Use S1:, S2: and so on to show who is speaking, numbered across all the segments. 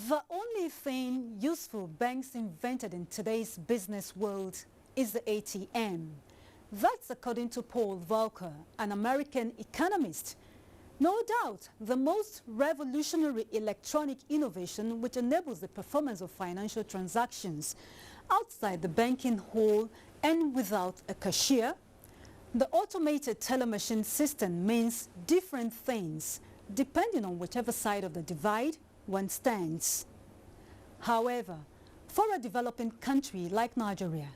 S1: The only thing useful banks invented in today's business world is the ATM. That's according to Paul Volcker, an American economist. No doubt, the most revolutionary electronic innovation which enables the performance of financial transactions outside the banking hall and without a cashier. The automated teller machine system means different things depending on whichever side of the divide one stands. However, for a developing country like Nigeria,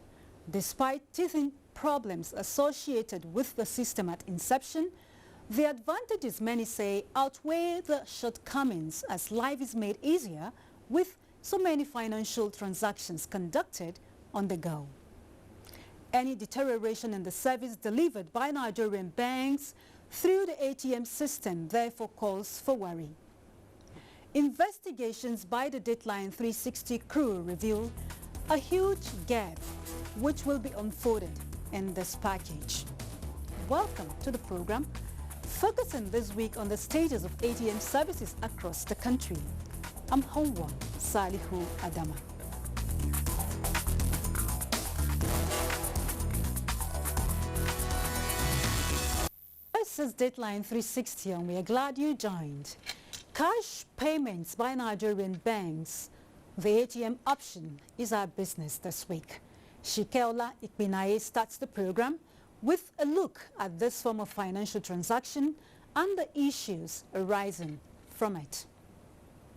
S1: despite teething problems associated with the system at inception, the advantages, many say, outweigh the shortcomings as life is made easier with so many financial transactions conducted on the go. Any deterioration in the service delivered by Nigerian banks through the ATM system therefore calls for worry. Investigations by the Dateline 360 crew reveal a huge gap which will be unfolded in this package. Welcome to the program, focusing this week on the status of ATM services across the country. I'm Honwa Salihu Adama. This is Dateline 360 and we are glad you joined. Cash payments by Nigerian banks. The ATM option is our business this week. Shikeola Ikpinaye starts the program with a look at this form of financial transaction and the issues arising from it.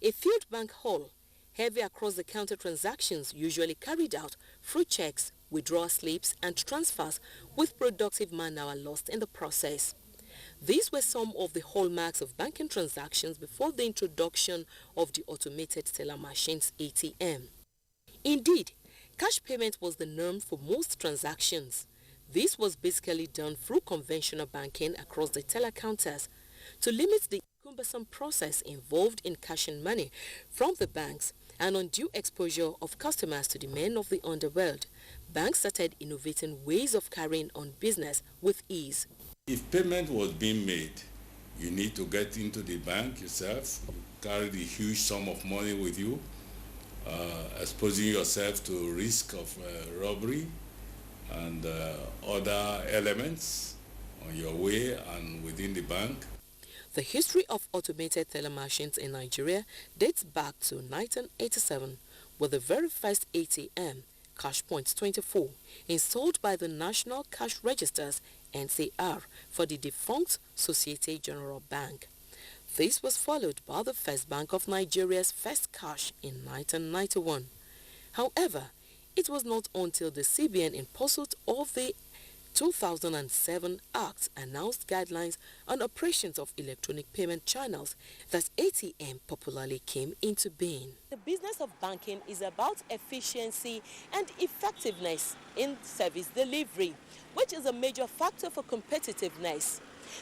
S2: A field bank hall, heavy across-the-counter transactions usually carried out through checks, withdrawal slips and transfers with productive man-hour lost in the process. These were some of the hallmarks of banking transactions before the introduction of the automated teller machines ATM. Indeed, cash payment was the norm for most transactions. This was basically done through conventional banking across the teller counters. To limit the cumbersome process involved in cashing money from the banks and undue exposure of customers to the men of the underworld, banks started innovating ways of carrying on business with ease.
S3: If payment was being made, you need to get into the bank yourself, carry the huge sum of money with you, exposing yourself to risk of robbery and other elements on your way and within the bank.
S2: The history of automated teller machines in Nigeria dates back to 1987 with the very first ATM, Cash Point 24, installed by the National Cash Registers NCR for the defunct Societe Generale Bank. This was followed by the First Bank of Nigeria's First Cash in 1991. However, it was not until the CBN, in pursuit of the 2007 Act, announced guidelines on operations of electronic payment channels that ATM popularly came into being. The business of banking is about efficiency and effectiveness in service delivery, which is a major factor for competitiveness.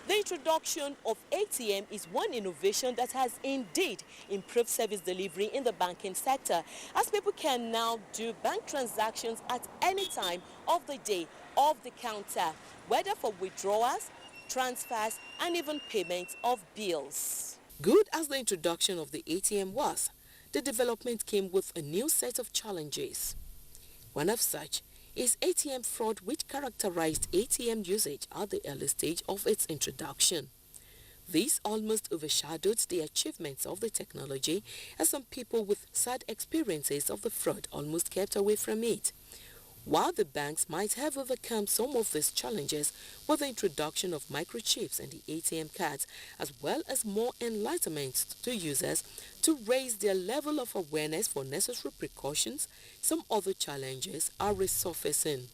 S2: The introduction of ATM is one innovation that has indeed improved service delivery in the banking sector, as people can now do bank transactions at any time of the day of the counter, whether for withdrawals, transfers, and even payment of bills. Good as the introduction of the ATM was, the development came with a new set of challenges. One of such is ATM fraud, which characterized ATM usage at the early stage of its introduction. This almost overshadowed the achievements of the technology, as some people with sad experiences of the fraud almost kept away from it. While the banks might have overcome some of these challenges with the introduction of microchips and the ATM cards, as well as more enlightenment to users to raise their level of awareness for necessary precautions, some other challenges are resurfacing.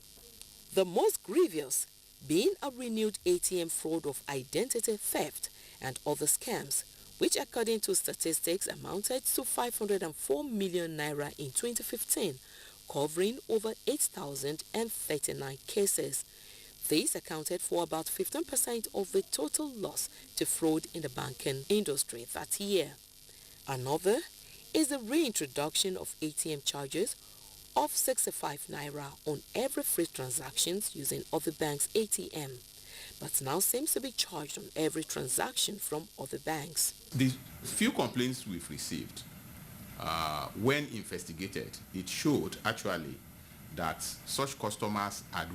S2: The most grievous being a renewed ATM fraud of identity theft and other scams, which according to statistics amounted to 504 million naira in 2015, covering over 8,039 cases. This accounted for about 15% of the total loss to fraud in the banking industry that year. Another is the reintroduction of ATM charges, of 65 naira on every free transactions using other banks' ATM, but now seems to be charged on every transaction from other banks.
S4: The few complaints we've received, when investigated, it showed actually that such customers had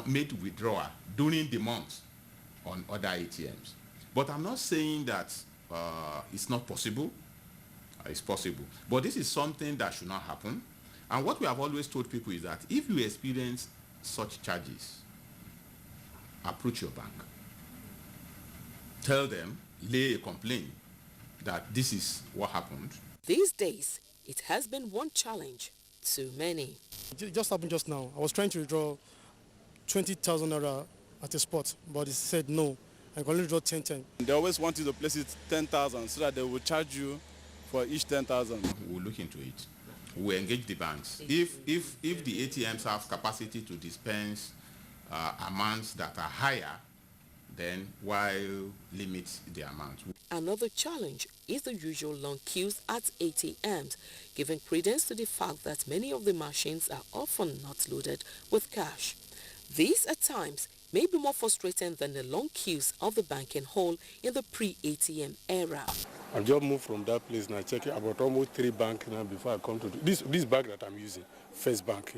S4: made withdrawal during the month on other ATMs. But I'm not saying that it's not possible. It's possible. But this is something that should not happen. And what we have always told people is that if you experience such charges, approach your bank. Tell them, lay a complaint that this is what happened.
S2: These days, it has been one challenge too many.
S5: It just happened just now. I was trying to withdraw 20,000 naira at a spot, but it said no. I can only withdraw 10.
S6: They always want you to place it 10,000 so that they will charge you for each 10,000.
S4: We'll look into it. We'll engage the banks. If the ATMs have capacity to dispense amounts that are higher, then why limit the amount?
S2: Another challenge is the usual long queues at ATMs, giving credence to the fact that many of the machines are often not loaded with cash. These at times may be more frustrating than the long queues of the banking hall in the pre-ATM era.
S7: I just moved from that place and I checked about almost 3 banks now before I come to this bank that I'm using, First Bank.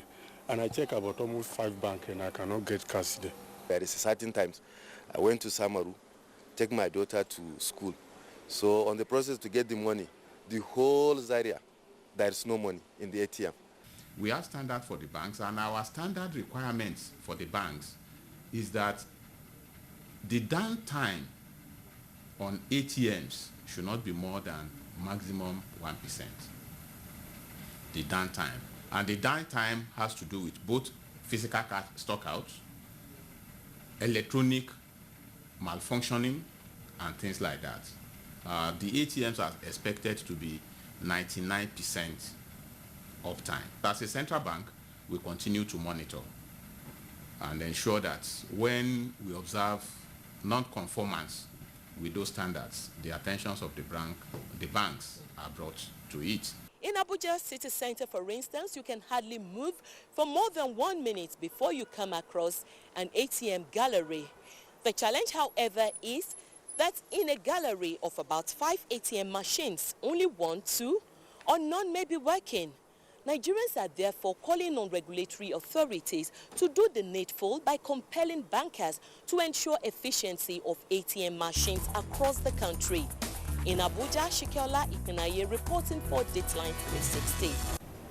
S7: And I check about almost 5 banks and I cannot get cash there.
S8: There is certain times I went to Samaru, take my daughter to school. So on the process to get the money, the whole Zaria, there is no money in the ATM.
S4: We have standard for the banks, and our standard requirements for the banks is that the downtime on ATMs should not be more than maximum 1%. The downtime. And the downtime has to do with both physical stockouts, electronic malfunctioning, and things like that. The ATMs are expected to be 99% uptime. As a central bank, we continue to monitor and ensure that when we observe non-conformance with those standards, the attentions of the banks are brought to it.
S2: In Abuja city center, for instance, you can hardly move for more than 1 minute before you come across an ATM gallery. The challenge, however, is that in a gallery of about 5 ATM machines, only 1, 2, or none may be working. Nigerians are therefore calling on regulatory authorities to do the needful by compelling bankers to ensure efficiency of ATM machines across the country. In Abuja, Shikeola Ipinaye reporting for Dateline 360.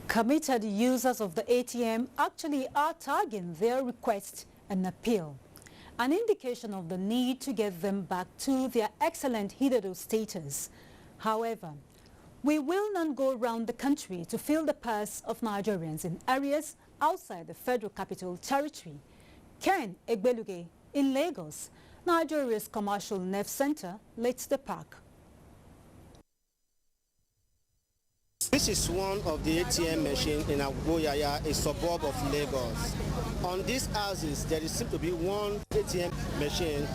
S1: Committed users of the ATM actually are tagging their request an appeal, an indication of the need to get them back to their excellent hitherto status. However, we will not go around the country to fill the purse of Nigerians in areas outside the Federal Capital Territory. Ken Egbeluge in Lagos, Nigeria's commercial nerve center, leads the pack.
S9: This is one of the ATM machines in Abuja, a suburb of Lagos. On these houses, there seems to be one ATM machine.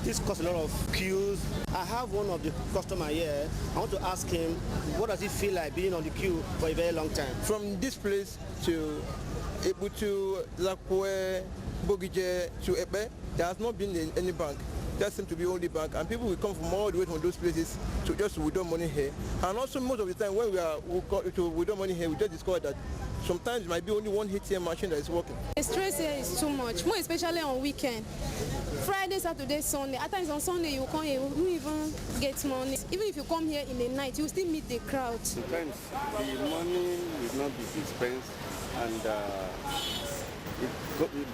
S9: This causes a lot of queues. I have one of the customers here. I want to ask him, what does it feel like being on the queue for a very long time?
S10: From this place to Ebutu, Zakwe, Bogije to Ebe, there has not been any bank. There seems to be only bank, and people will come from all the way from those places to just withdraw money here. And also most of the time when we go to withdraw money here, we just discover that sometimes it might be only one ATM machine that is working.
S11: The stress here is too much, more especially on weekend. Friday, Saturday, Sunday. At times on Sunday you come here, you don't even get money. Even if you come here in the night, you still meet the crowd.
S12: Sometimes the money will not be dispensed, and it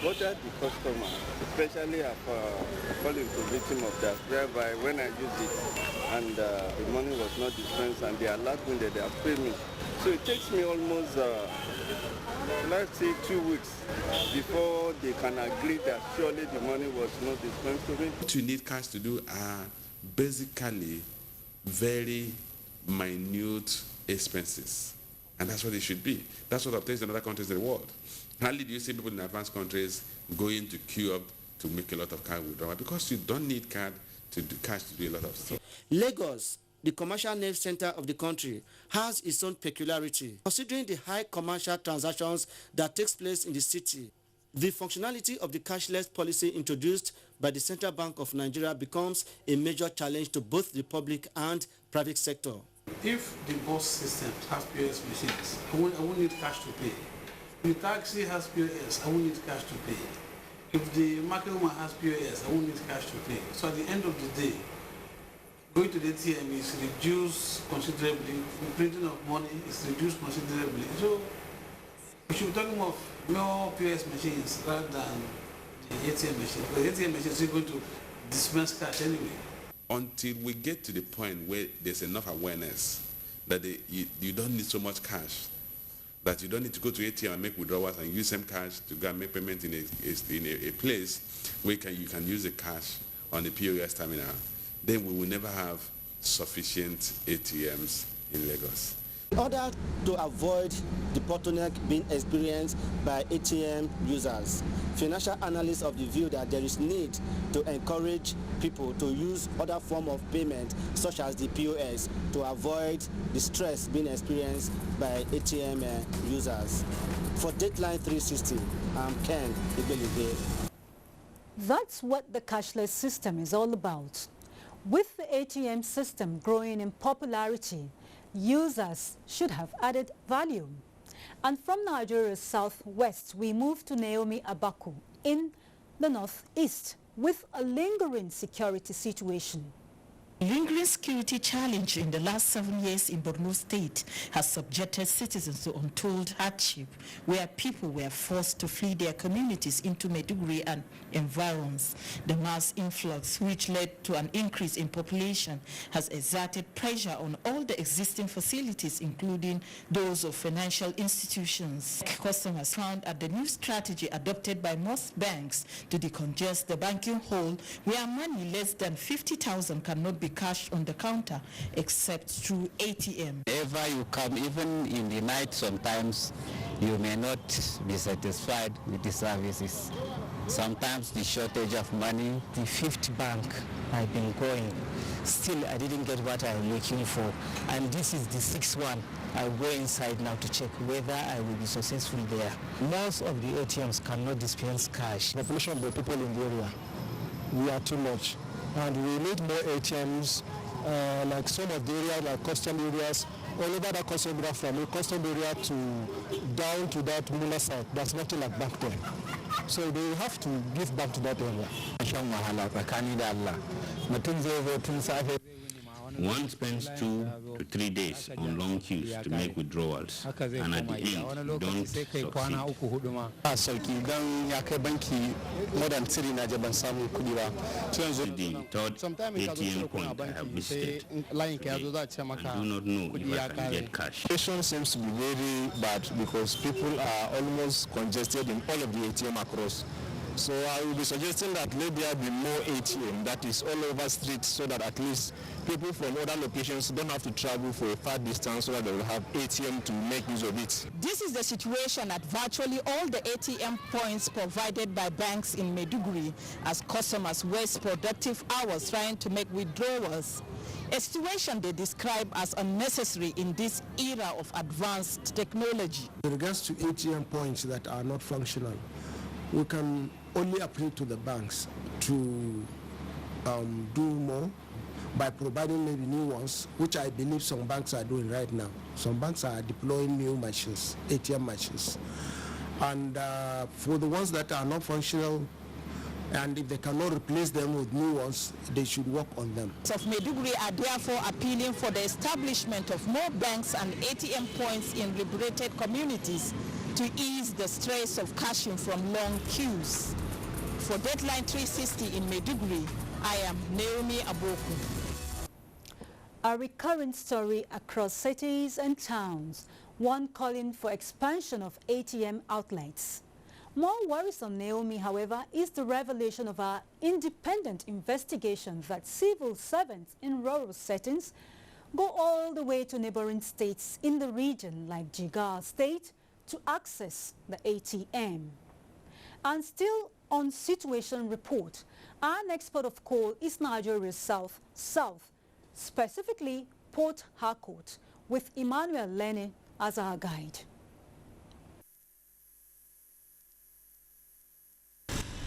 S12: bothered the customer, especially falling to victim of that, whereby when I used it and the money was not dispensed and they allowed me that they have paid me. So it takes me almost, let's say 2 weeks before they can agree that surely the money was not dispensed to me.
S3: What you need cash to do are basically very minute expenses. And that's what it should be. That's what obtains in other countries in the world. Hardly do you see people in advanced countries going to queue up to make a lot of card withdrawal because you don't need cash to do a lot of stuff.
S13: Lagos
S9: the commercial nerve center of the country, has its own peculiarity. Considering the high commercial transactions that takes place in the city, the functionality of the cashless policy introduced by the Central Bank of Nigeria becomes a major challenge to both the public and private sector.
S13: If the bus system has POS machines, I won't need cash to pay. If the taxi has POS, I won't need cash to pay. If the market woman has POS, I won't need cash to pay. So at the end of the day, going to the ATM is reduced considerably. The printing of money is reduced considerably. So we should be talking of more POS machines rather than the ATM machine. Because the ATM machine is going to dispense cash anyway.
S4: Until we get to the point where there's enough awareness that you don't need so much cash, that you don't need to go to ATM and make withdrawals and use some cash to go and make payment in a place where you can use the cash on the POS terminal, then we will never have sufficient ATMs in Lagos.
S9: In order to avoid the bottleneck being experienced by ATM users, financial analysts of the view that there is need to encourage people to use other form of payment such as the POS to avoid the stress being experienced by ATM users. For Dateline 360, I'm Ken Ibelide.
S1: That's what the cashless system is all about. With the ATM system growing in popularity, users should have added value. And from Nigeria's southwest, we move to Naomi Abaku in the northeast with a lingering security situation.
S14: Lingering security challenge in the last 7 years in Borno State has subjected citizens to untold hardship, where people were forced to flee their communities into Maiduguri and environs. The mass influx, which led to an increase in population, has exerted pressure on all the existing facilities, including those of financial institutions. Customers found at the new strategy adopted by most banks to decongest the banking hall, where money less than 50,000 cannot be cash on the counter except through ATM.
S15: Wherever you come, even in the night, sometimes you may not be satisfied with the services. Sometimes the shortage of money.
S16: The fifth bank I've been going, still I didn't get what I'm looking for, and this is the sixth one. I'll go inside now to check whether I will be successful there. Most of the ATMs cannot dispense cash. The population of the people in the area, we are too much. And we need more ATMs, like some of the areas, like custom areas, all over that custom area, from a custom area to down to that Mula side. That's nothing like back there. So they have to give back to that area.
S17: One spends 2 to 3 days on long queues to make withdrawals, and at the end, don't succeed. The third ATM point I have visited, I do not know if I can get cash.
S16: The situation seems to be very bad because people are almost congested in all of the ATM across. So I will be suggesting that maybe there be more ATM that is all over streets, so that at least people from other locations don't have to travel for a far distance, so that they will have ATM to make use of it.
S14: This is the situation at virtually all the ATM points provided by banks in Maiduguri, as customers waste productive hours trying to make withdrawals. A situation they describe as unnecessary in this era of advanced technology.
S18: In regards to ATM points that are not functional, we can only appeal to the banks to do more by providing maybe new ones, which I believe some banks are doing right now. Some banks are deploying new machines, ATM machines. And for the ones that are not functional, and if they cannot replace them with new ones, they should work on them.
S14: Of Maiduguri are therefore appealing for the establishment of more banks and ATM points in liberated communities to ease the stress of cashing from long queues. For Deadline 360 in Maiduguri, I am Naomi Aboku.
S1: A recurrent story across cities and towns, one calling for expansion of ATM outlets. More worrisome, Naomi, however, is the revelation of our independent investigation that civil servants in rural settings go all the way to neighboring states in the region like Jigawa State to access the ATM. And still on situation report, our next port of call is Nigeria's south. specifically Port Harcourt, with Emmanuel Lene as our guide.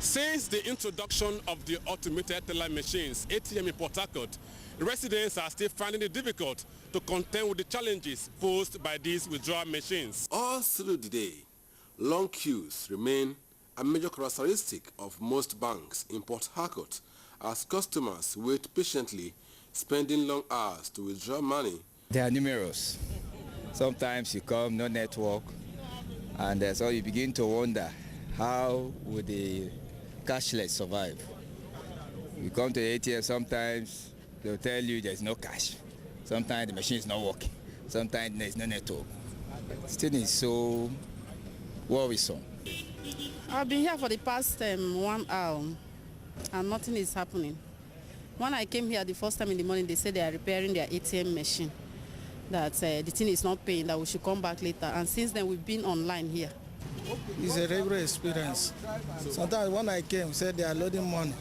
S19: Since the introduction of the automated teller machines, ATM in Port Harcourt, residents are still finding it difficult to contend with the challenges posed by these withdrawal machines.
S20: All through the day, long queues remain a major characteristic of most banks in Port Harcourt as customers wait patiently, spending long hours to withdraw money.
S21: They are numerous. Sometimes you come, no network, and so you begin to wonder, how would the cashless survive? You come to the ATM, sometimes they'll tell you there's no cash. Sometimes the machine is not working. Sometimes there's no network. Still is so worrisome.
S22: I've been here for the past 1 hour and nothing is happening. When I came here the first time in the morning, they said they are repairing their ATM machine, that the thing is not paying, that we should come back later. And since then, we've been online here.
S23: It's a regular experience. Sometimes when I came, said they are loading money.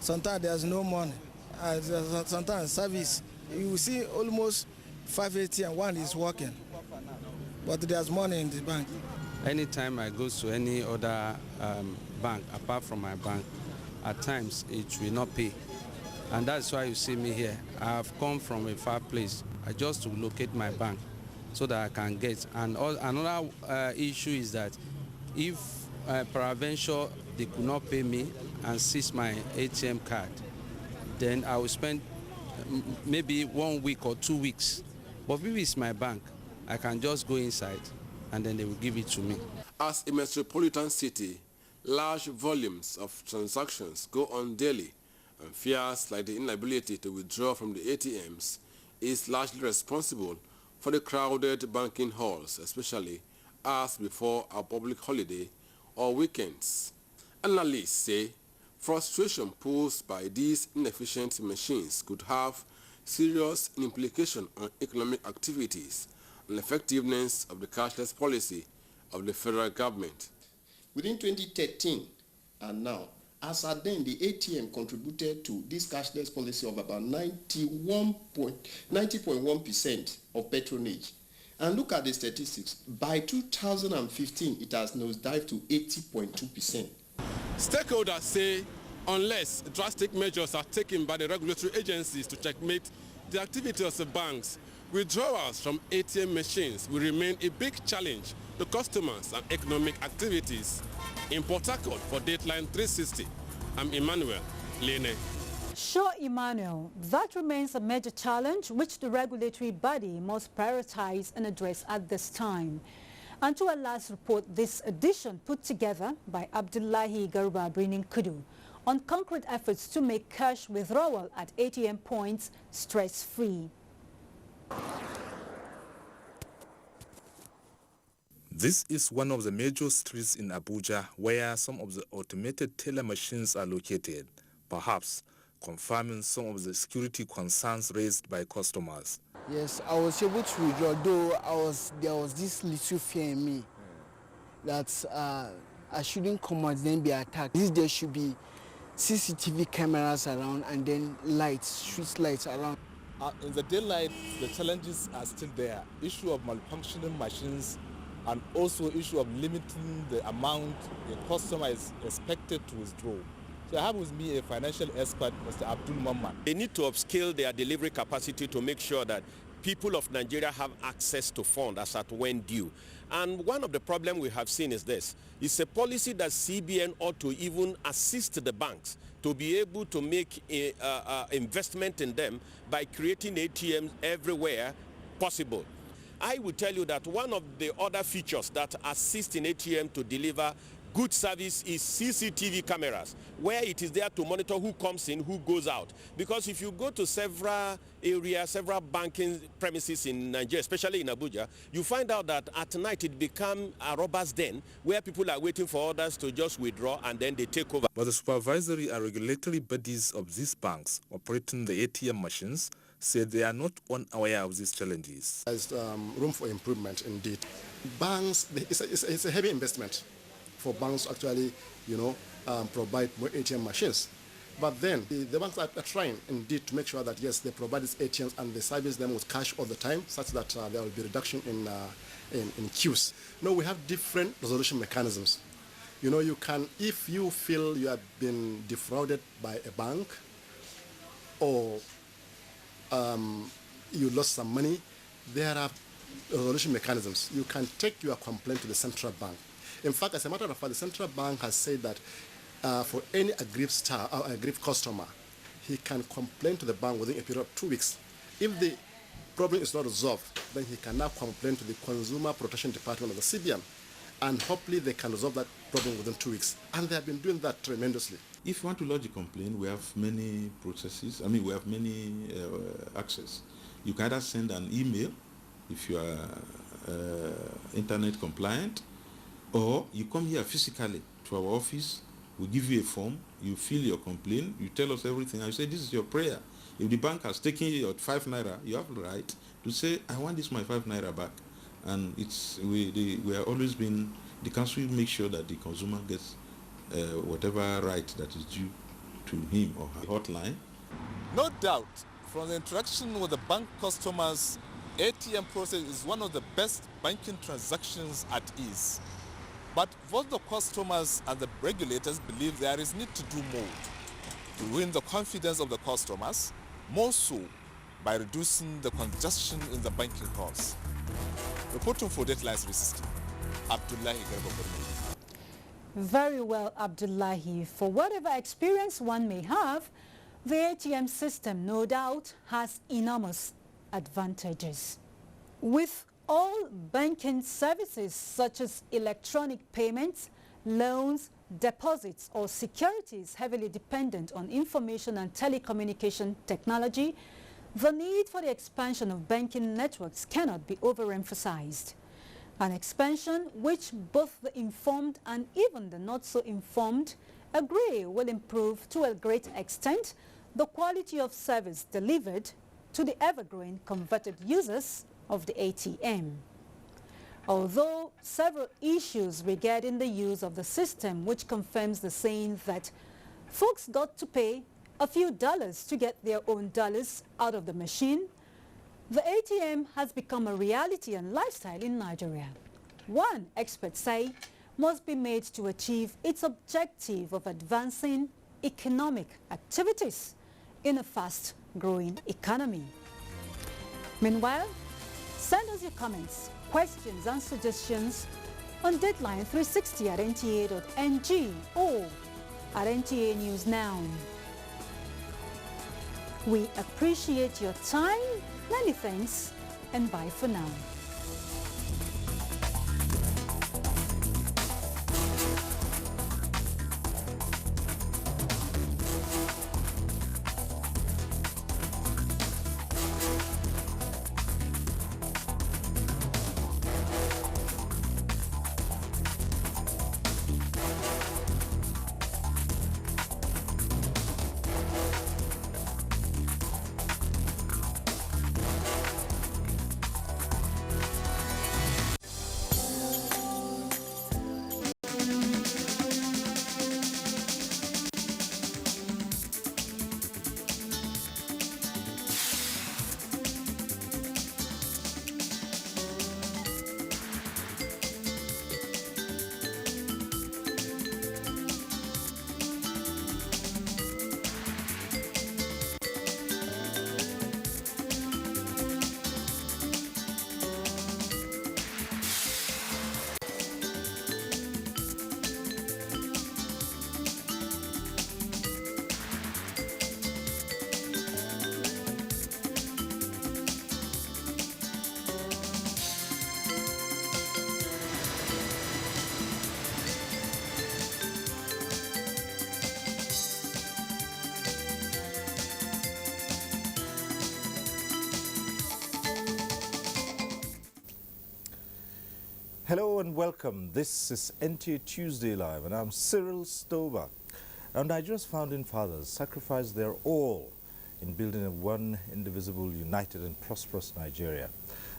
S23: Sometimes there's no money. Sometimes service. You see almost 5 ATM, one is working. But there's money in the bank.
S24: Anytime I go to any other bank, apart from my bank, at times it will not pay. And that's why you see me here. I have come from a far place just to locate my bank so that I can get. And another issue is that if peradventure they could not pay me and seize my ATM card, then I will spend maybe 1 week or 2 weeks. But if it's my bank, I can just go inside and then they will give it to me.
S20: As a metropolitan city, large volumes of transactions go on daily, and fears like the inability to withdraw from the ATMs is largely responsible for the crowded banking halls, especially as before a public holiday or weekends. Analysts say frustration posed by these inefficient machines could have serious implications on economic activities and effectiveness of the cashless policy of the federal government.
S25: Within 2013 and now, as at then, the ATM contributed to this cashless policy of about 90.1% of patronage. And look at the statistics. By 2015, it has nosedived to 80.2%.
S19: Stakeholders say unless drastic measures are taken by the regulatory agencies to checkmate the activity of the banks, withdrawals from ATM machines will remain a big challenge to customers and economic activities. In Port Harcourt for Dateline 360, I'm Emmanuel Lene.
S1: Sure, Emmanuel, that remains a major challenge which the regulatory body must prioritize and address at this time. And to our last report, this edition put together by Abdullahi Garba Brinin Kudu on concrete efforts to make cash withdrawal at ATM points stress-free.
S26: This is one of the major streets in Abuja where some of the automated teller machines are located, perhaps confirming some of the security concerns raised by customers.
S27: Yes, I was able to withdraw, though there was this little fear in me that I shouldn't come out and then be attacked. There should be CCTV cameras around and then lights, street lights around.
S28: In the daylight, the challenges are still there. Issue of malfunctioning machines and also issue of limiting the amount a customer is expected to withdraw. So I have with me a financial expert, Mr. Abdul Mamman.
S29: They need to upscale their delivery capacity to make sure that people of Nigeria have access to funds as at when due. And one of the problems we have seen is this. It's a policy that CBN ought to even assist the banks to be able to make investment in them by creating ATMs everywhere possible. I will tell you that one of the other features that assist in ATM to deliver good service is CCTV cameras, where it is there to monitor who comes in, who goes out. Because if you go to several areas, several banking premises in Nigeria, especially in Abuja, you find out that at night it becomes a robber's den where people are waiting for others to just withdraw and then they take over.
S26: But the supervisory and regulatory bodies of these banks operating the ATM machines said they are not unaware of these challenges.
S30: There's room for improvement indeed. Banks, it's a heavy investment for banks to actually, provide more ATM machines. But then the banks are trying indeed to make sure that yes, they provide these ATMs and they service them with cash all the time, such that there will be reduction in queues. No, we have different resolution mechanisms. You know, you can, if you feel you have been defrauded by a bank or you lost some money, there are resolution mechanisms. You can take your complaint to the central bank. In fact, as a matter of fact, the central bank has said that for any aggrieved customer, he can complain to the bank within a period of 2 weeks. If the problem is not resolved, then he can now complain to the Consumer Protection Department of the CBN, and hopefully they can resolve that problem within 2 weeks. And they have been doing that tremendously.
S17: If you want to lodge a complaint, we have many processes. I mean, we have many access. You can either send an email if you are internet compliant, or you come here physically to our office. We give you a form, you fill your complaint, you tell us everything, and you say this is your prayer. If the bank has taken your 5 naira, you have the right to say, I want this my 5 naira back. And we are always been, the council will make sure that the consumer gets whatever right that is due to him or her. Hotline.
S28: No doubt, from the interaction with the bank customers, ATM process is one of the best banking transactions at ease. But both the customers and the regulators believe there is need to do more to win the confidence of the customers, more so by reducing the congestion in the banking halls. Reporting for TuesdayLive 360, Abdullahi Garba.
S1: Very well, Abdullahi. For whatever experience one may have, the ATM system, no doubt, has enormous advantages. With all banking services such as electronic payments, loans, deposits or securities heavily dependent on information and telecommunication technology, the need for the expansion of banking networks cannot be overemphasized. An expansion which both the informed and even the not so informed agree will improve to a great extent the quality of service delivered to the ever-growing converted users of the ATM. Although several issues regarding the use of the system, which confirms the saying that folks got to pay a few dollars to get their own dollars out of the machine, the ATM has become a reality and lifestyle in Nigeria. One, experts say, must be made to achieve its objective of advancing economic activities in a fast-growing economy. Meanwhile, send us your comments, questions and suggestions on Deadline 360 at nta.ng or at NTA News Now. We appreciate your time. Many thanks and bye for now.
S2: Hello and welcome. This is NTA Tuesday Live and I'm Cyril Stover. And Nigeria's founding fathers sacrificed their all in building a one indivisible, united and prosperous Nigeria.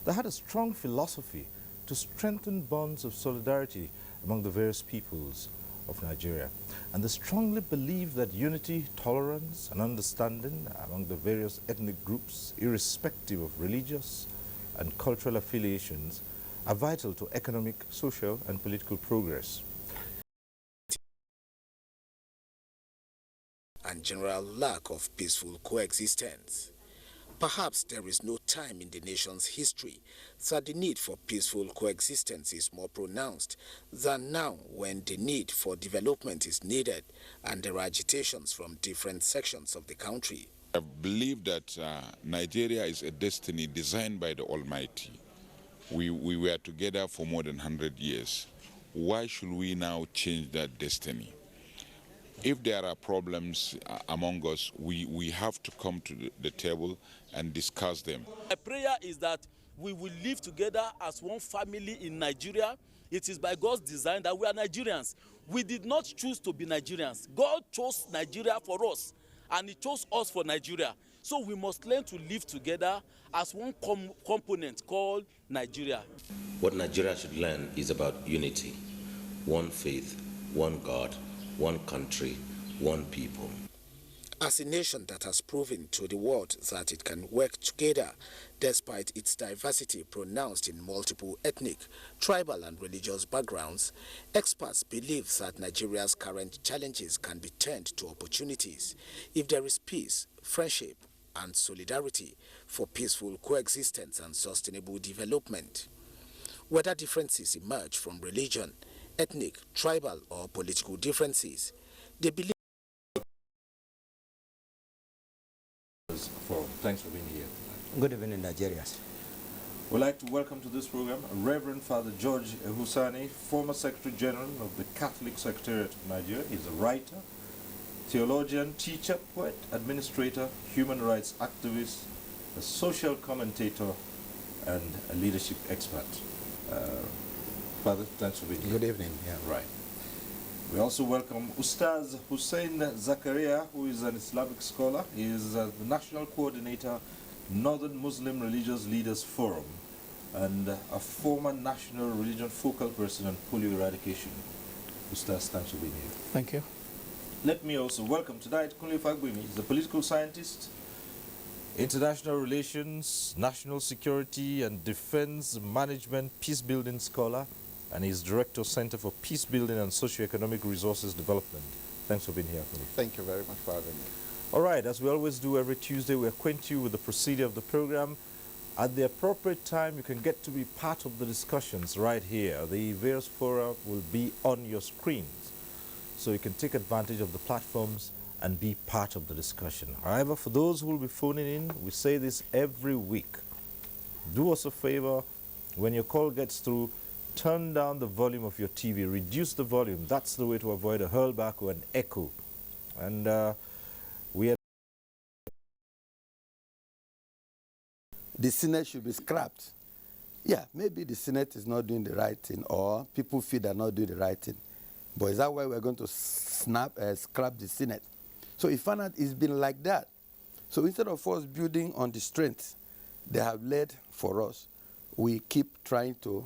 S2: They had a strong philosophy to strengthen bonds of solidarity among the various peoples of Nigeria. And they strongly believe that unity, tolerance, and understanding among the various ethnic groups, irrespective of religious and cultural affiliations, are vital to economic, social, and political progress.
S3: And general lack of peaceful coexistence. Perhaps there is no time in the nation's history that the need for peaceful coexistence is more pronounced than now, when the need for development is needed and there are agitations from different sections of the country.
S4: I believe that Nigeria is a destiny designed by the Almighty. We were together for more than 100 years. Why should we now change that destiny? If there are problems among us, we have to come to the table and discuss them.
S5: My prayer is that we will live together as one family in Nigeria. It is by God's design that we are Nigerians. We did not choose to be Nigerians. God chose Nigeria for us, and He chose us for Nigeria. So we must learn to live together as one component called Nigeria.
S6: What Nigeria should learn is about unity, one faith, one God, one country, one people.
S3: As a nation that has proven to the world that it can work together despite its diversity pronounced in multiple ethnic, tribal and religious backgrounds, experts believe that Nigeria's current challenges can be turned to opportunities if there is peace, friendship and solidarity for peaceful coexistence and sustainable development. Whether differences emerge from religion, ethnic, tribal or political differences, they believe.
S2: Thanks for being here.
S7: Good evening, Nigerians.
S2: We'd like to welcome to this program Reverend Father George Ehusani, former Secretary General of the Catholic Secretariat of Nigeria. He's a writer, theologian, teacher, poet, administrator, human rights activist, a social commentator, and a leadership expert. Father, thanks for being here.
S7: Good evening. Yeah.
S2: Right. We also welcome Ustaz Hussein Zakaria, who is an Islamic scholar. He is the National Coordinator, Northern Muslim Religious Leaders Forum, and a former National Religion Focal Person on polio eradication. Ustaz, thanks for being here.
S7: Thank you.
S2: Let me also welcome tonight Kunle Fagbemi. He's a political scientist, international relations, national security and defense management, peace-building scholar, and he's Director Center for Peace Building and Socioeconomic Resources Development. Thanks for being here, Kunle.
S8: Thank you very much for having me.
S2: All right, as we always do every Tuesday, we acquaint you with the procedure of the program. At the appropriate time, you can get to be part of the discussions right here. The various fora will be on your screens, so you can take advantage of the platforms and be part of the discussion. However, for those who will be phoning in, we say this every week. Do us a favor, when your call gets through, turn down the volume of your TV, reduce the volume. That's the way to avoid a hurlback or an echo. And we are...
S10: The Senate should be scrapped. Yeah, maybe the Senate is not doing the right thing, or people feel they're not doing the right thing. But is that why we're going to scrap the Senate? So if found out it's been like that. So instead of us building on the strength they have laid for us, we keep trying to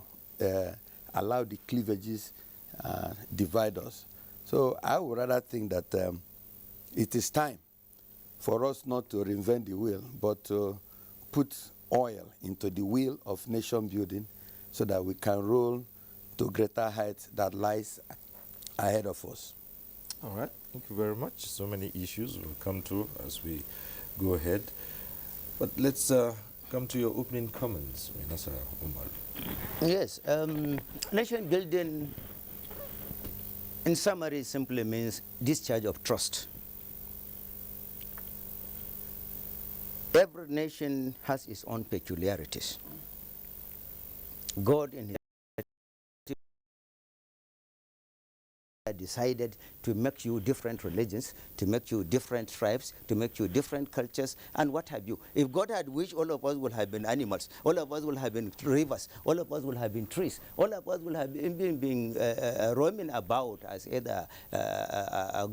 S10: allow the cleavages divide us. So I would rather think that it is time for us not to reinvent the wheel, but to put oil into the wheel of nation building so that we can roll to greater heights that lies ahead of us.
S2: All right, thank you very much. So many issues we'll come to as we go ahead. But let's come to your opening comments, Minasa Umar.
S7: Yes, nation building in summary simply means discharge of trust. Every nation has its own peculiarities. God in His decided to make you different religions, to make you different tribes, to make you different cultures, and what have you. If God had wished, all of us would have been animals, all of us would have been rivers, all of us would have been trees, all of us would have been roaming about as either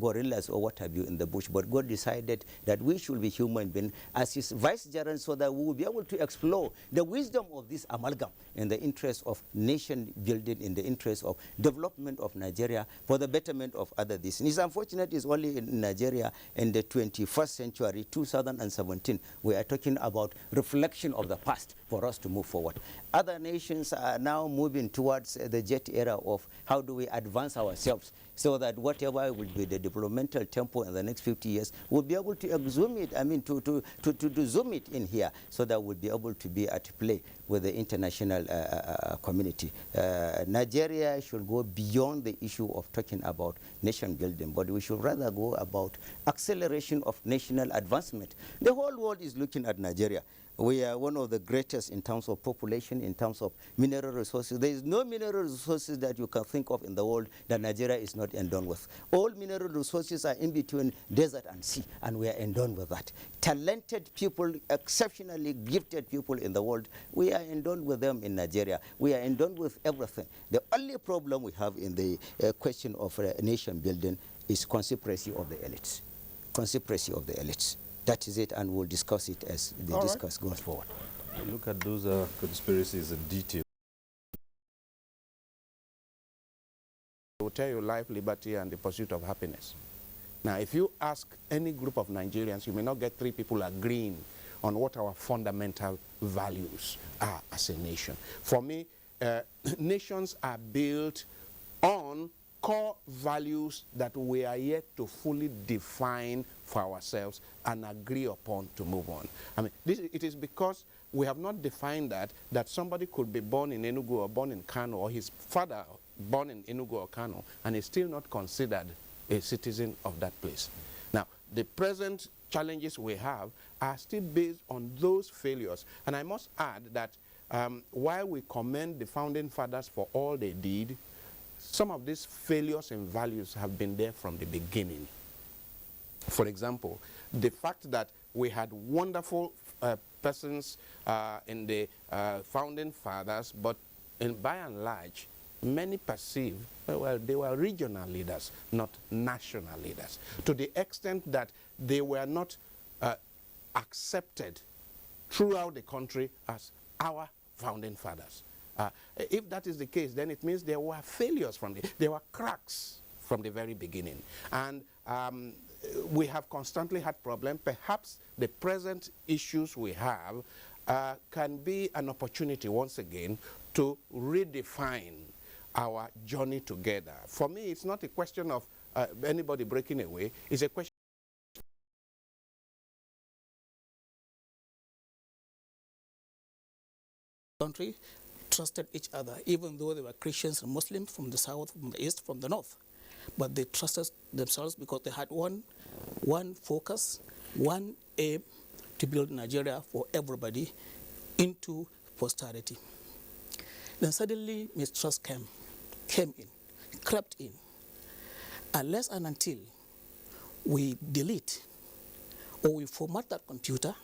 S7: gorillas or what have you in the bush. But God decided that we should be human beings as His vicegerent, so that we will be able to explore the wisdom of this amalgam in the interest of nation building, in the interest of development of Nigeria, for the betterment of other things. It's unfortunate it's only in Nigeria in the 21st century, 2017, we are talking about reflection of the past for us to move forward. Other nations are now moving towards the jet era of how do we advance ourselves so that whatever will be the developmental tempo in the next 50 years, we'll be able to zoom it, to zoom it in here so that we'll be able to be at play with the international community. Nigeria should go beyond the issue of talking about nation building, but we should rather go about acceleration of national advancement. The whole world is looking at Nigeria. We are one of the greatest in terms of population, in terms of mineral resources. There is no mineral resources that you can think of in the world that Nigeria is not endowed with. All mineral resources are in between desert and sea, and we are endowed with that. Talented people, exceptionally gifted people in the world, we are endowed with them in Nigeria. We are endowed with everything. The only problem we have in the question of nation building is conspiracy of the elites. Conspiracy of the elites. That is it, and we'll discuss it as the discourse goes forward.
S2: Look at those conspiracies in detail.
S8: They will tell you life, liberty, and the pursuit of happiness. Now, if you ask any group of Nigerians, you may not get 3 people agreeing on what our fundamental values are as a nation. For me, nations are built on core values that we are yet to fully define for ourselves and agree upon to move on. I mean, it is because we have not defined that somebody could be born in Enugu or born in Kano, or his father born in Enugu or Kano, and is still not considered a citizen of that place. Now, the present challenges we have are still based on those failures. And I must add that while we commend the founding fathers for all they did, some of these failures and values have been there from the beginning. For example, the fact that we had wonderful persons in the founding fathers, but by and large, many perceive, well, they were regional leaders, not national leaders, to the extent that they were not accepted throughout the country as our founding fathers. If that is the case, then it means there were failures there were cracks from the very beginning. And we have constantly had problems. Perhaps the present issues we have can be an opportunity once again to redefine our journey together. For me, it's not a question of anybody breaking away. It's a question
S9: country trusted each other, even though they were Christians and Muslims from the south, from the east, from the north. But they trusted themselves because they had one focus, one aim to build Nigeria for everybody into posterity. Then suddenly mistrust came in, crept in. Unless and until we delete or we format that computer,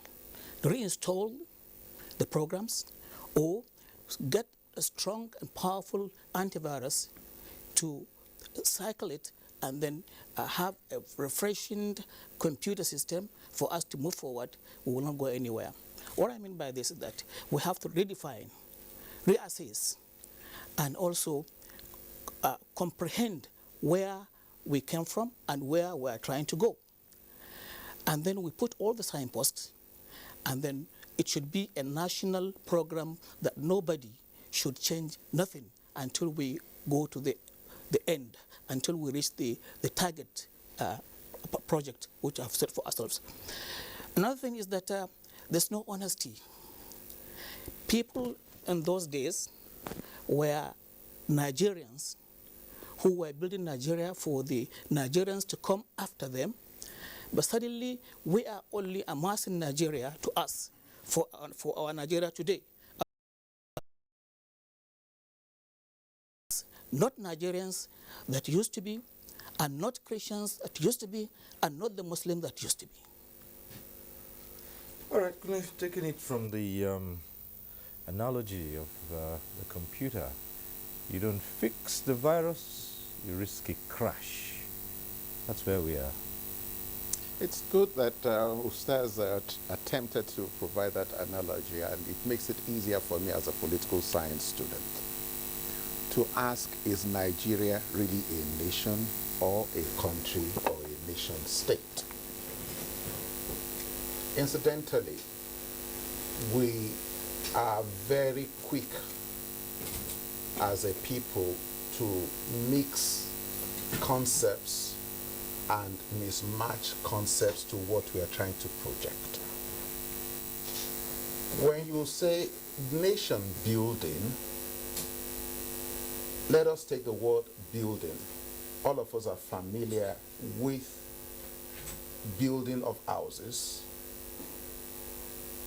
S9: reinstall the programs, or get a strong and powerful antivirus to cycle it and then have a refreshing computer system for us to move forward, we will not go anywhere. What I mean by this is that we have to redefine, reassess, and also comprehend where we came from and where we are trying to go. And then we put all the signposts, and then it should be a national program that nobody should change nothing until we go to the end, until we reach the target project which I have set for ourselves. Another thing is that there's no honesty. People in those days were Nigerians who were building Nigeria for the Nigerians to come after them, but suddenly we are only amassing Nigeria to us for our Nigeria today. Not Nigerians that used to be, and not Christians that used to be, and not the Muslims that used to be.
S2: All right, taking it from the analogy of the computer, you don't fix the virus, you risk a crash. That's where we are.
S11: It's good that Ustaz attempted to provide that analogy, and it makes it easier for me as a political science student to ask, is Nigeria really a nation or a country or a nation state? Incidentally, we are very quick as a people to mix concepts and mismatch concepts to what we are trying to project. When you say nation building, let us take the word building. All of us are familiar with building of houses.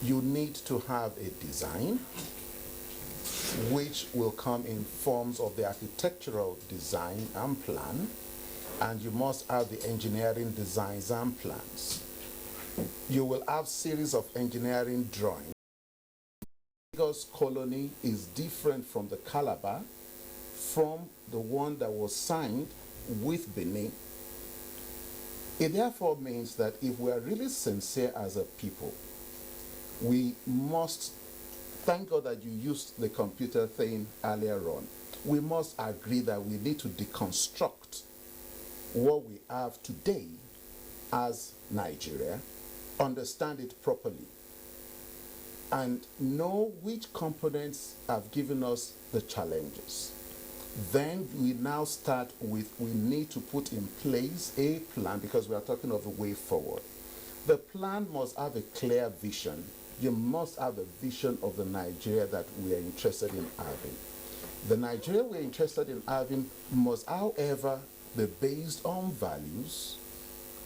S11: You need to have a design which will come in forms of the architectural design and plan, and you must have the engineering designs and plans. You will have series of engineering drawings. Lagos colony is different from the Calabar, from the one that was signed with Benin. It therefore means that if we are really sincere as a people, we must, thank God that you used the computer thing earlier on, we must agree that we need to deconstruct what we have today as Nigeria, understand it properly, and know which components have given us the challenges. Then we now start with, we need to put in place a plan, because we are talking of a way forward. The plan must have a clear vision. You must have a vision of the Nigeria that we are interested in having. The Nigeria we are interested in having must, however, be based on values,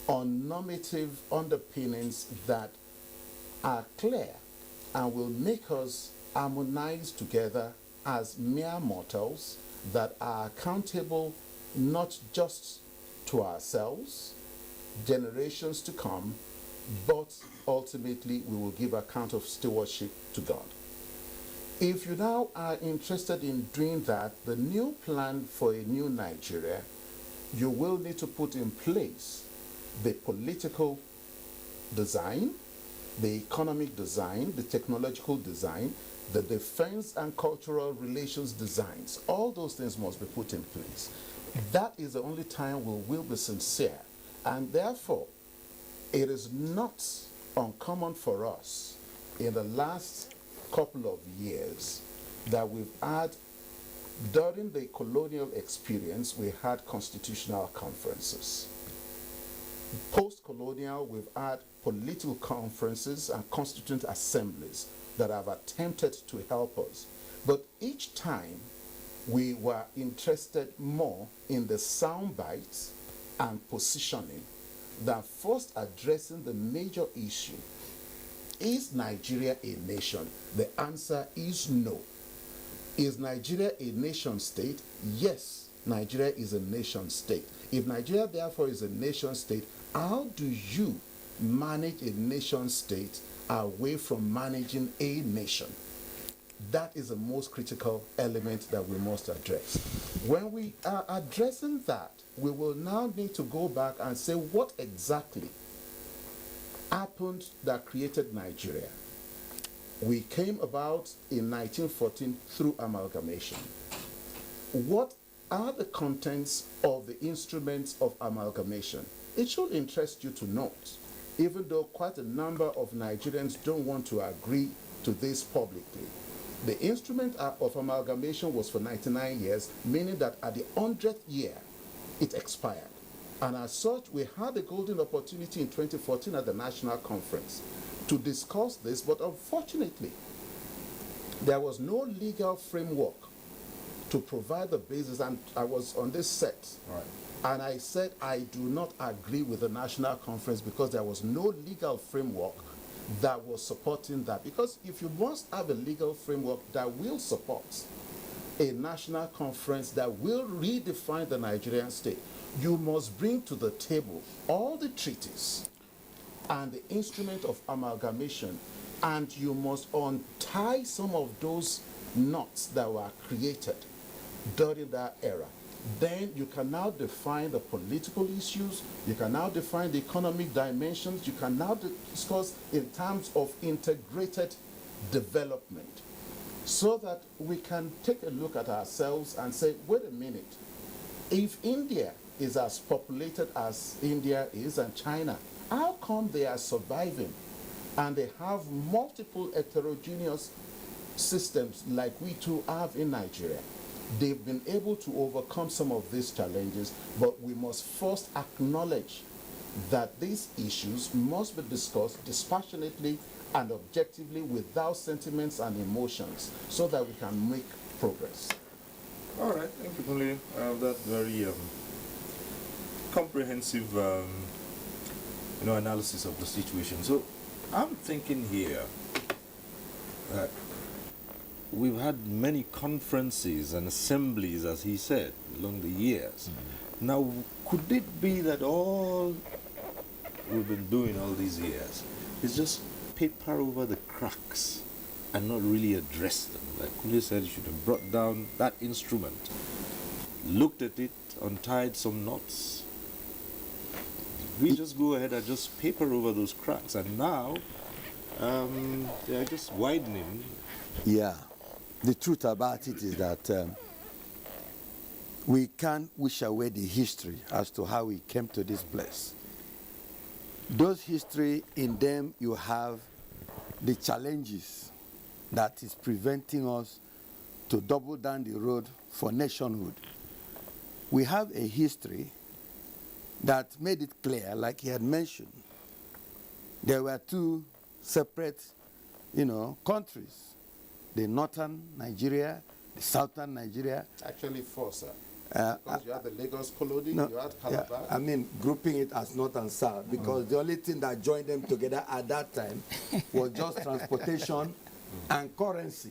S11: on normative underpinnings that are clear and will make us harmonize together as mere mortals that are accountable not just to ourselves, generations to come, but ultimately we will give account of stewardship to God. If you now are interested in doing that, the new plan for a new Nigeria, you will need to put in place the political design, the economic design, the technological design, the defense and cultural relations designs. All those things must be put in place. That is the only time we will be sincere. And therefore, it is not uncommon for us in the last couple of years that we've had, during the colonial experience, we had constitutional conferences. Post-colonial, we've had political conferences and constituent assemblies that have attempted to help us. But each time, we were interested more in the sound bites and positioning than first addressing the major issue. Is Nigeria a nation? The answer is no. Is Nigeria a nation state? Yes, Nigeria is a nation state. If Nigeria therefore is a nation state, how do you manage a nation state away from managing a nation? That is the most critical element that we must address. When we are addressing that, we will now need to go back and say what exactly happened that created Nigeria. We came about in 1914 through amalgamation. What are the contents of the instruments of amalgamation? It should interest you to note, even though quite a number of Nigerians don't want to agree to this publicly. The instrument of amalgamation was for 99 years, meaning that at the 100th year, it expired. And as such, we had a golden opportunity in 2014 at the National Conference to discuss this, but unfortunately, there was no legal framework to provide the basis, and I was on this set. Right. And I said I do not agree with the National Conference because there was no legal framework that was supporting that. Because if you must have a legal framework that will support a national conference that will redefine the Nigerian state, you must bring to the table all the treaties and the instrument of amalgamation, and you must untie some of those knots that were created during that era. Then you can now define the political issues, you can now define the economic dimensions, you can now discuss in terms of integrated development. so that we can take a look at ourselves and say, wait a minute, if India is as populated as India is and China, how come they are surviving and they have multiple heterogeneous systems like we too have in Nigeria? They've been able to overcome some of these challenges, but we must first acknowledge that these issues must be discussed dispassionately and objectively without sentiments and emotions so that we can make progress.
S2: All right, thank you, Kunle. That very comprehensive analysis of the situation. So I'm thinking here that we've had many conferences and assemblies, as he said, along the years. Now, could it be that all we've been doing all these years is just paper over the cracks and not really address them? Like Kunle said, you should have brought down that instrument, looked at it, untied some knots. We just go ahead and just paper over those cracks, and now they are just widening.
S10: Yeah. The truth about it is that we can't wish away the history as to how we came to this place. Those history, in them you have the challenges that is preventing us to double down the road for nationhood. We have a history that made it clear, like he had mentioned. There were two separate, countries. The northern Nigeria, the southern Nigeria.
S11: Actually four, sir. Because you had the Lagos colony, you had Calabar.
S10: Yeah, I mean, grouping it as north and south, because the only thing that joined them together at that time was just transportation and currency.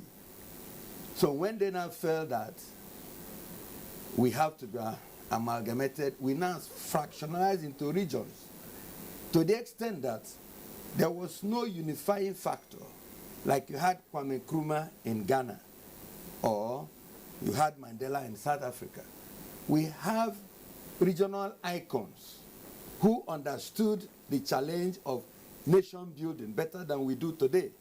S10: So when they now felt that we have to be amalgamated, we now fractionalized into regions, to the extent that there was no unifying factor. Like you had Kwame Nkrumah in Ghana, or you had Mandela in South Africa. We have regional icons who understood the challenge of nation building better than we do today.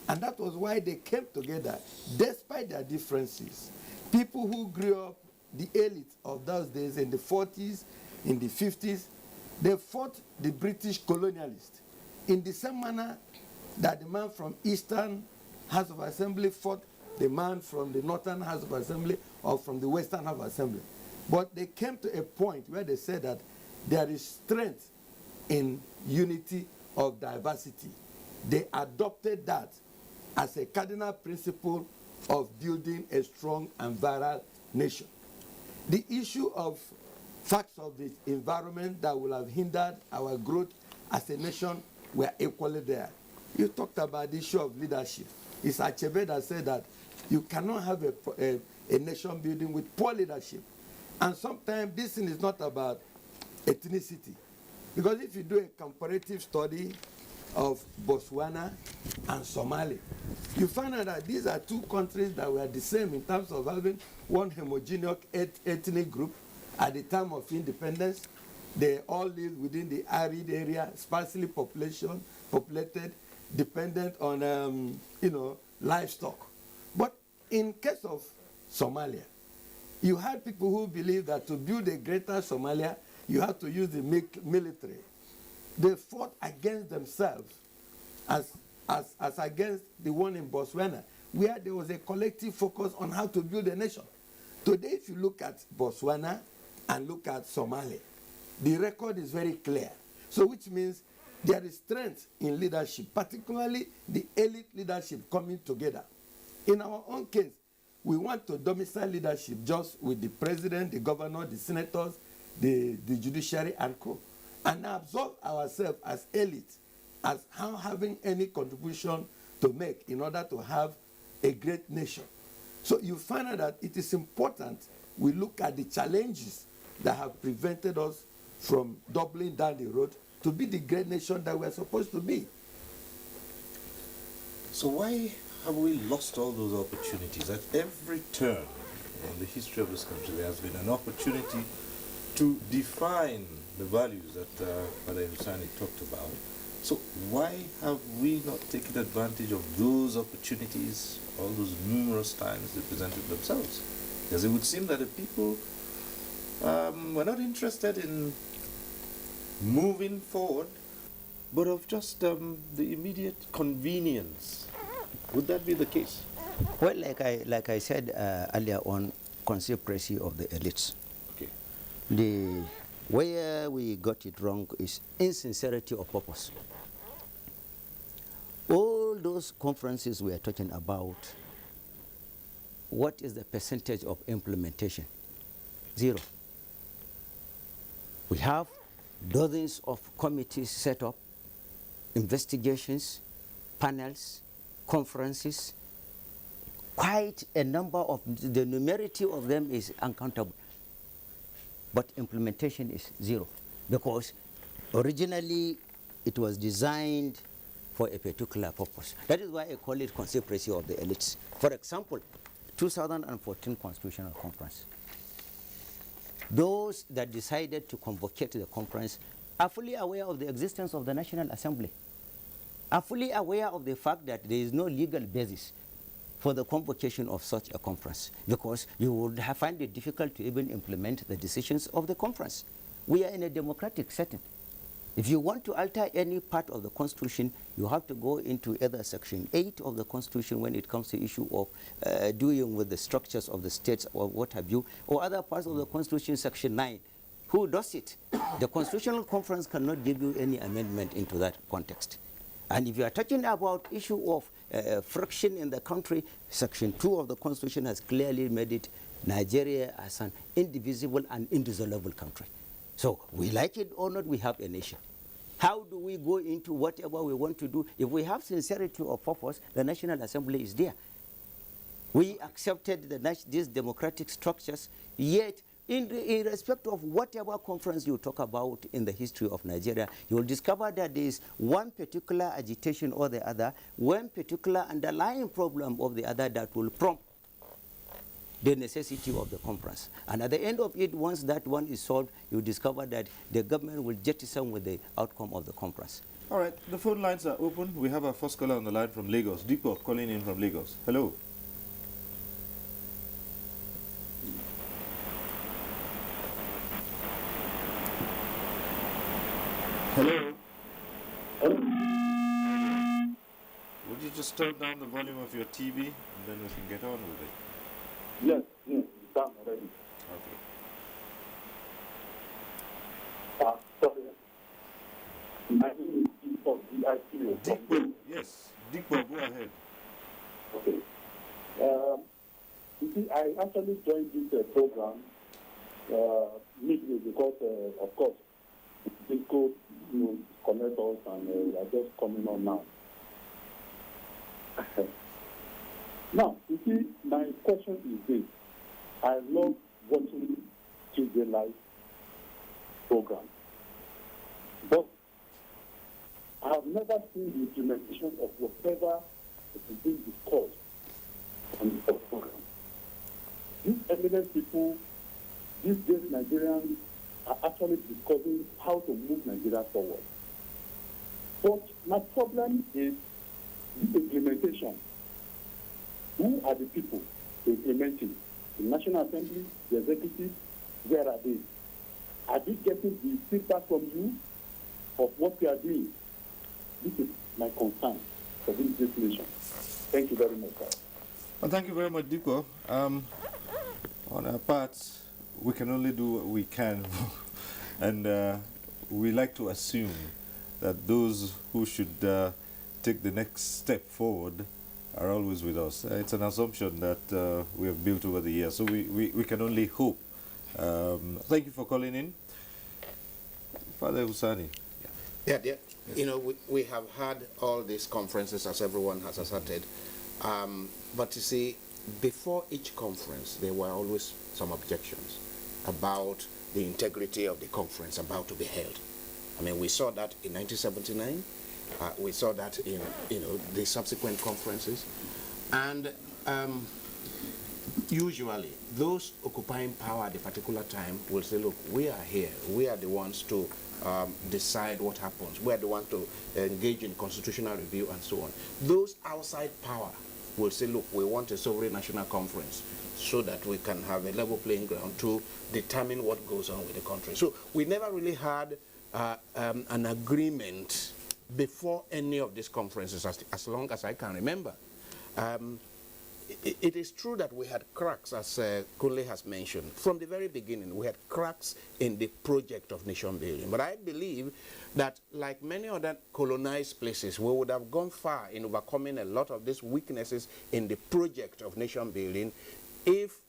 S10: And that was why they came together, despite their differences. People who grew up, the elite of those days in the 40s, in the 50s, they fought the British colonialists in the same manner that the man from Eastern House of Assembly fought the man from the Northern House of Assembly or from the Western House of Assembly. But they came to a point where they said that there is strength in unity of diversity. They adopted that as a cardinal principle of building a strong and viral nation. The issue of facts of the environment that will have hindered our growth as a nation were equally there. You talked about the issue of leadership. It's Achebe that said that you cannot have a nation building with poor leadership. And sometimes this thing is not about ethnicity. Because if you do a comparative study of Botswana and Somalia, you find out that these are two countries that were the same in terms of having one homogeneous ethnic group at the time of independence. They all lived within the arid area, sparsely populated, dependent on livestock. But in case of Somalia, you had people who believed that to build a greater Somalia, you have to use the military. They fought against themselves as against the one in Botswana, where there was a collective focus on how to build a nation. Today, if you look at Botswana and look at Somalia, the record is very clear. So which means there is strength in leadership, particularly the elite leadership coming together. In our own case, we want to domicile leadership just with the president, the governor, the senators, the judiciary, and co. And absorb ourselves as elite, as having any contribution to make in order to have a great nation. So you find out that it is important we look at the challenges that have prevented us from doubling down the road to be the great nation that we're supposed to be.
S2: So why have we lost all those opportunities? At every turn in the history of this country, there has been an opportunity to define the values that Father Hussaini talked about, So why have we not taken advantage of those opportunities all those numerous times they presented themselves? Because it would seem that the people were not interested in moving forward, but of just the immediate convenience. Would that be the case?
S7: Well, like I said earlier on, conspiracy of the elites.
S2: Okay.
S7: Where we got it wrong is insincerity of purpose. All those conferences we are talking about, what is the percentage of implementation? 0. We have dozens of committees set up, investigations, panels, conferences, quite a number of, the numerity of them is uncountable. But implementation is 0, because originally it was designed for a particular purpose. That is why I call it conspiracy of the elites. For example, 2014 Constitutional Conference. Those that decided to convocate the conference are fully aware of the existence of the National Assembly, are fully aware of the fact that there is no legal basis for the convocation of such a conference, because you would find it difficult to even implement the decisions of the conference. We are in a democratic setting. If you want to alter any part of the Constitution, you have to go into either Section 8 of the Constitution when it comes to issue of doing with the structures of the states or what have you, or other parts of the Constitution, Section 9. Who does it? The Constitutional Conference cannot give you any amendment into that context. And if you are talking about issue of friction in the country, Section 2 of the Constitution has clearly made it Nigeria as an indivisible and indissoluble country. So we like it or not, we have a nation. How do we go into whatever we want to do? If we have sincerity of purpose, the National Assembly is there. We accepted these democratic structures, yet in respect of whatever conference you talk about in the history of Nigeria, you will discover that there is one particular agitation or the other, one particular underlying problem of the other that will prompt the necessity of the conference. And at the end of it, once that one is solved, you discover that the government will jettison with the outcome of the conference.
S2: All right, the phone lines are open. We have our first caller on the line from Lagos. Deepo calling in from Lagos. Hello. Hello. Would you just turn down the volume of your TV and then we can get on with it?
S12: Yes, it's done already.
S2: Okay.
S12: Sorry. My name is Deepo,
S2: Deepo, yes. Deepo, go ahead.
S12: Okay. You see, I actually joined this program midway because, of course, they could connect us and we are just coming on now. Now, you see, my question is this. I love watching TuesdayLive program, but I have never seen the implementation of whatever is being discussed on the program. These eminent people, these days Nigerians, are actually discussing how to move Nigeria forward. But my problem is the implementation. Who are the people implementing? The National Assembly, the executive, where are they? Are they getting the feedback from you of what we are doing? This is my concern for this nation. Thank you very much, sir.
S2: Well, thank you very much, Deepo. On our parts, we can only do what we can. And we like to assume that those who should take the next step forward are always with us. It's an assumption that we have built over the years, so we can only hope. Thank you for calling in. Father Husani.
S8: Yeah. You know, we have had all these conferences, as everyone has asserted, but you see, before each conference, there were always some objections about the integrity of the conference about to be held. I mean, we saw that in 1979. We saw that in the subsequent conferences, and usually those occupying power at a particular time will say, look, we are here, we are the ones to decide what happens, we are the ones to engage in constitutional review and so on. Those outside power will say, look, we want a sovereign national conference so that we can have a level playing ground to determine what goes on with the country. So we never really had an agreement before any of these conferences, as long as I can remember. It is true that we had cracks, as Kunle has mentioned. From the very beginning, we had cracks in the project of nation building. But I believe that, like many other colonized places, we would have gone far in overcoming a lot of these weaknesses in the project of nation building if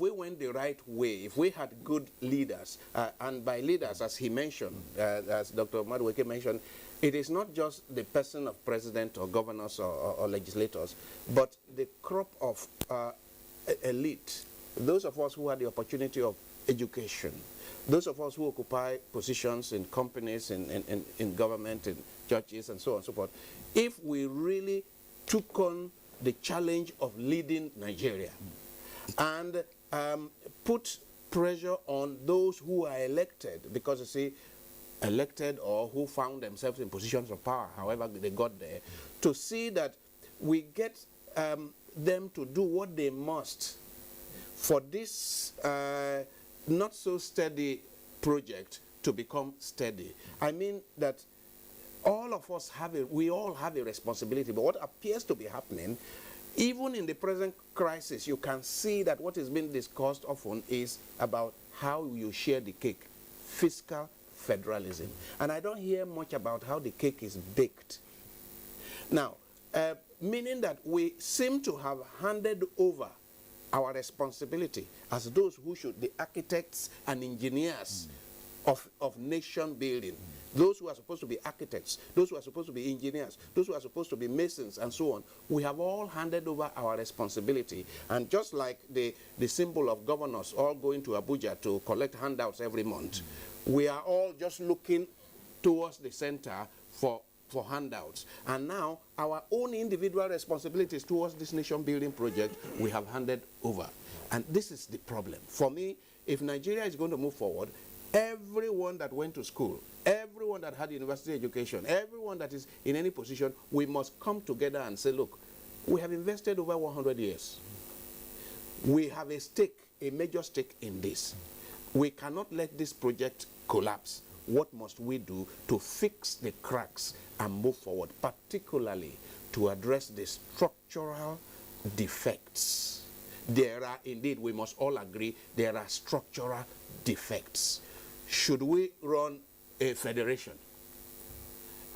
S8: we went the right way, if we had good leaders. And by leaders, as he mentioned, as Dr. Madueke mentioned, it is not just the person of president or governors or legislators, but the crop of elite, those of us who had the opportunity of education, those of us who occupy positions in companies, in government, in churches, and so on and so forth. If we really took on the challenge of leading Nigeria and put pressure on those who are elected, because you see, elected or who found themselves in positions of power, however they got there, to see that we get them to do what they must for this not so steady project to become steady. I mean that all of us we all have a responsibility, but what appears to be happening, even in the present crisis, you can see that what is being discussed often is about how you share the cake, fiscal federalism. And I don't hear much about how the cake is baked. Now, meaning that we seem to have handed over our responsibility as those who should, the architects and engineers of nation building, those who are supposed to be architects, those who are supposed to be engineers, those who are supposed to be masons, and so on. We have all handed over our responsibility. And just like the symbol of governors all going to Abuja to collect handouts every month, we are all just looking towards the center for handouts. And now our own individual responsibilities towards this nation building project we have handed over. And this is the problem. For me, if Nigeria is going to move forward, everyone that went to school, everyone that had university education, everyone that is in any position, we must come together and say, look, we have invested over 100 years. We have a stake, a major stake in this. We cannot let this project collapse. What must we do to fix the cracks and move forward, particularly to address the structural defects? There are indeed, we must all agree, there are structural defects. Should we run a federation?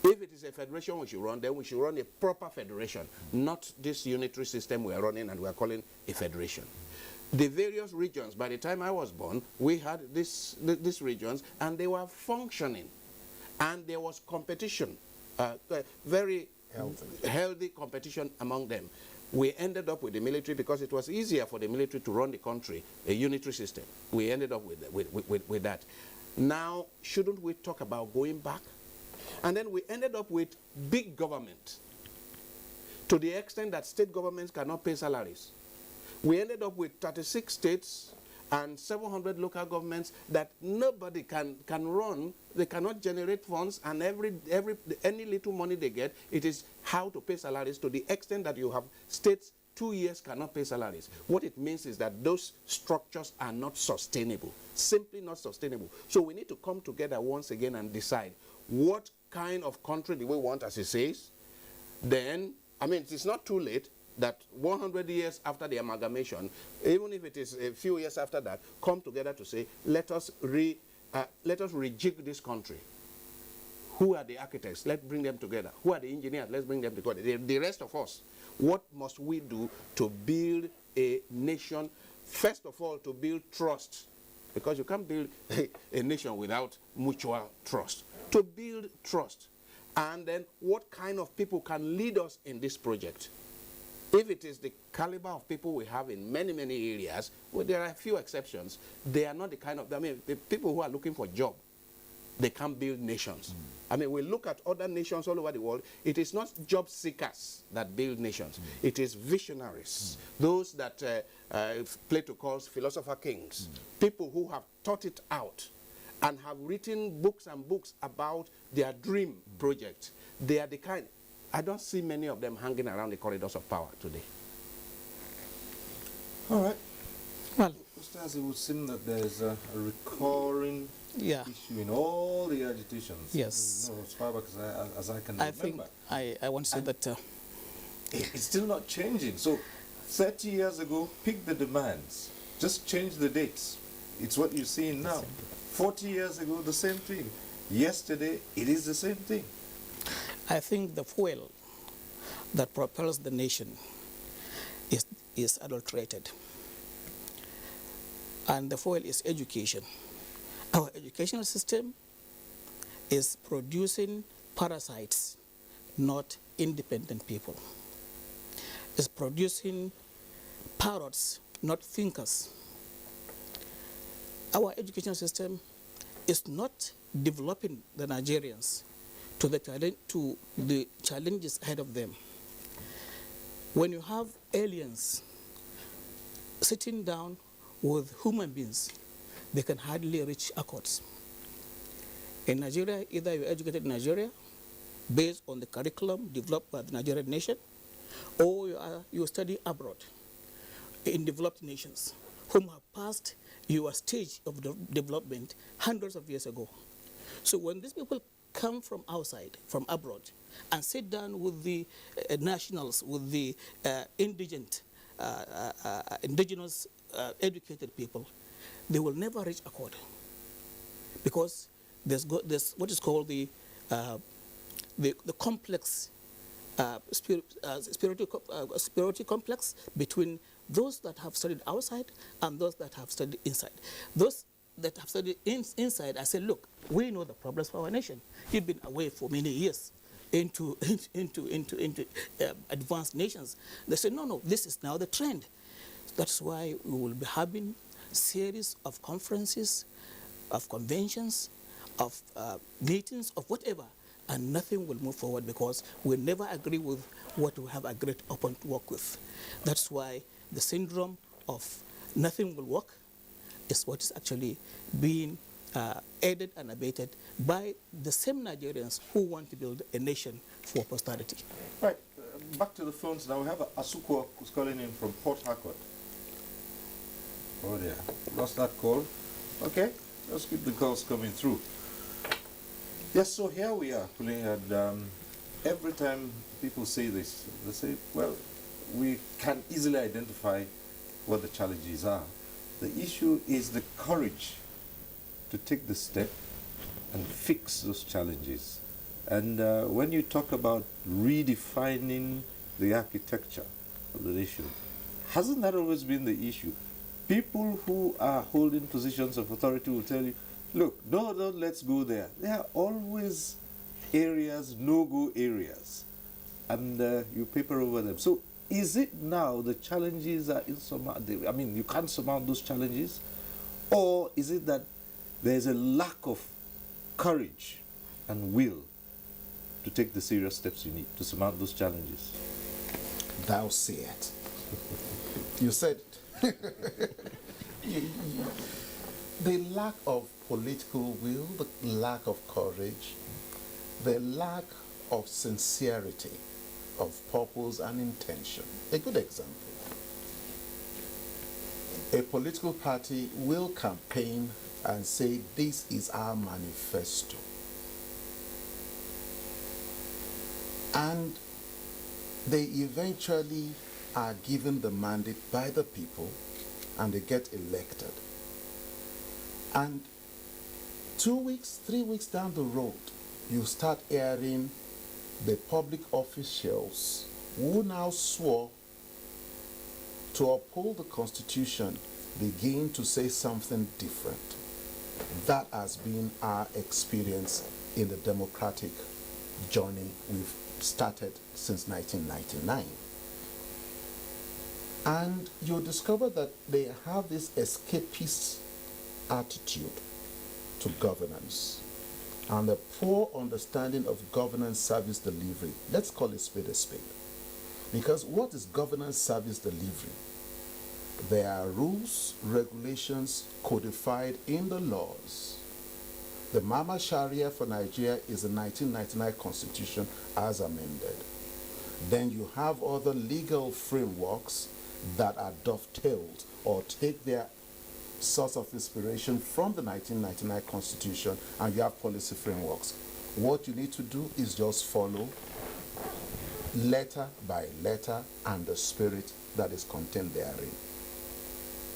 S8: If it is a federation we should run, then we should run a proper federation, not this unitary system we are running and we are calling a federation. The various regions, by the time I was born, we had these regions and they were functioning. And there was competition, very healthy competition among them. We ended up with the military because it was easier for the military to run the country, a unitary system. We ended up with that. Now, shouldn't we talk about going back? And then we ended up with big government to the extent that state governments cannot pay salaries. We ended up with 36 states and 700 local governments that nobody can run. They cannot generate funds, and any little money they get, it is how to pay salaries, to the extent that you have states 2 years cannot pay salaries. What it means is that those structures are not sustainable, simply not sustainable. So we need to come together once again and decide what kind of country do we want, as he says. Then, I mean, it is not too late that 100 years after the amalgamation, even if it is a few years after that, come together to say, let us rejig this country. Who are the architects? Let's bring them together. Who are the engineers? Let's bring them together. The rest of us, what must we do to build a nation? First of all, to build trust, because you can't build a nation without mutual trust. To build trust. And then what kind of people can lead us in this project? If it is the caliber of people we have in many, many areas, well, there are a few exceptions. They are not the kind of, I mean, the people who are looking for job. they can't build nations. I mean, we look at other nations all over the world. It is not job seekers that build nations. It is visionaries, those that Plato calls philosopher kings, people who have thought it out and have written books and books about their dream project. They are the kind, I don't see many of them hanging around the corridors of power today.
S2: All right.
S9: Well,
S2: Ustaz, it would seem that there's a recurring issue in all the agitations.
S9: Yes.
S2: You know, as far back as I can
S9: I
S2: remember.
S9: think I want to say that
S2: it's still not changing. So 30 years ago, pick the demands. Just change the dates. It's what you're seeing now. 40 years ago, the same thing. Yesterday, it is the same thing.
S9: I think the fuel that propels the nation is adulterated. And the fuel is education. Our educational system is producing parasites, not independent people. It's producing parrots, not thinkers. Our educational system is not developing the Nigerians to the challenges ahead of them. When you have aliens sitting down with human beings, they can hardly reach accords. In Nigeria, either you're educated in Nigeria based on the curriculum developed by the Nigerian nation, or you study abroad in developed nations whom have passed your stage of development hundreds of years ago. So when these people come from outside, from abroad, and sit down with the nationals, with the indigenous educated people, they will never reach accord, because there's what is called the complex spiritual complex between those that have studied outside and those that have studied inside. Those that have studied inside, I said, look, we know the problems for our nation. You've been away for many years into advanced nations. They said, no, this is now the trend. That's why we will be having series of conferences, of conventions, of meetings, of whatever, and nothing will move forward because we never agree with what we have agreed upon to work with. That's why the syndrome of nothing will work is what is actually being aided and abated by the same Nigerians who want to build a nation for posterity.
S2: Right, back to the phones now. We have Asuko who's calling in from Port Harcourt. Oh dear, lost that call. Okay, let's keep the calls coming through. Yes, so here we are, and every time people say this, they say, well, we can easily identify what the challenges are. The issue is the courage to take the step and fix those challenges. And when you talk about redefining the architecture of the nation, hasn't that always been the issue? People who are holding positions of authority will tell you, look, no, let's go there. There are always areas, no-go areas, and you paper over them. So is it now the challenges are insurmountable? I mean, you can't surmount those challenges? Or is it that there's a lack of courage and will to take the serious steps you need to surmount those challenges?
S11: Thou say it. You said it. The lack of political will, the lack of courage, the lack of sincerity, of purpose and intention. A good example. A political party will campaign and say, this is our manifesto. And they eventually are given the mandate by the people and they get elected. And 2 weeks, 3 weeks down the road, you start hearing the public officials who now swore to uphold the Constitution begin to say something different. That has been our experience in the democratic journey we've started since 1999. And you discover that they have this escapist attitude to governance. and the poor understanding of governance service delivery. Let's call it spade a spade. Because what is governance service delivery? There are rules, regulations codified in the laws. The Mama Sharia for Nigeria is the 1999 Constitution as amended. Then you have other legal frameworks that are dovetailed or take their source of inspiration from the 1999 Constitution, and you have policy frameworks. What you need to do is just follow letter by letter and the spirit that is contained therein.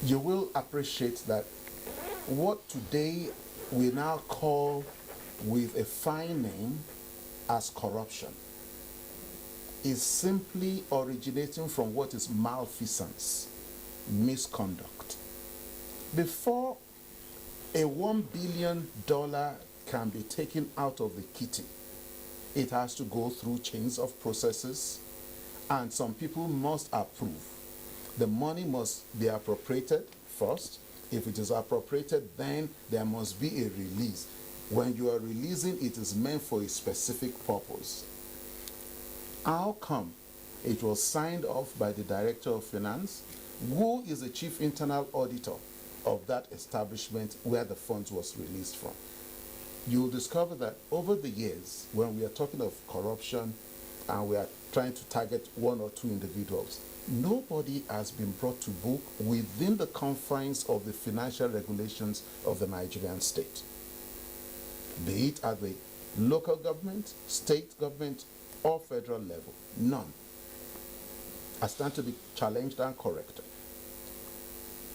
S11: You will appreciate that what today we now call with a fine name as corruption is simply originating from what is malfeasance, misconduct. Before a $1 billion can be taken out of the kitty, it has to go through chains of processes, and some people must approve. The money must be appropriated first. If it is appropriated, then there must be a release. When you are releasing, it is meant for a specific purpose. How come it was signed off by the Director of Finance, who is the Chief Internal Auditor of that establishment where the funds was released from? You'll discover that over the years, when we are talking of corruption and we are trying to target one or two individuals, nobody has been brought to book within the confines of the financial regulations of the Nigerian state, be it at the local government, state government, or federal level. None. I stand to be challenged and corrected.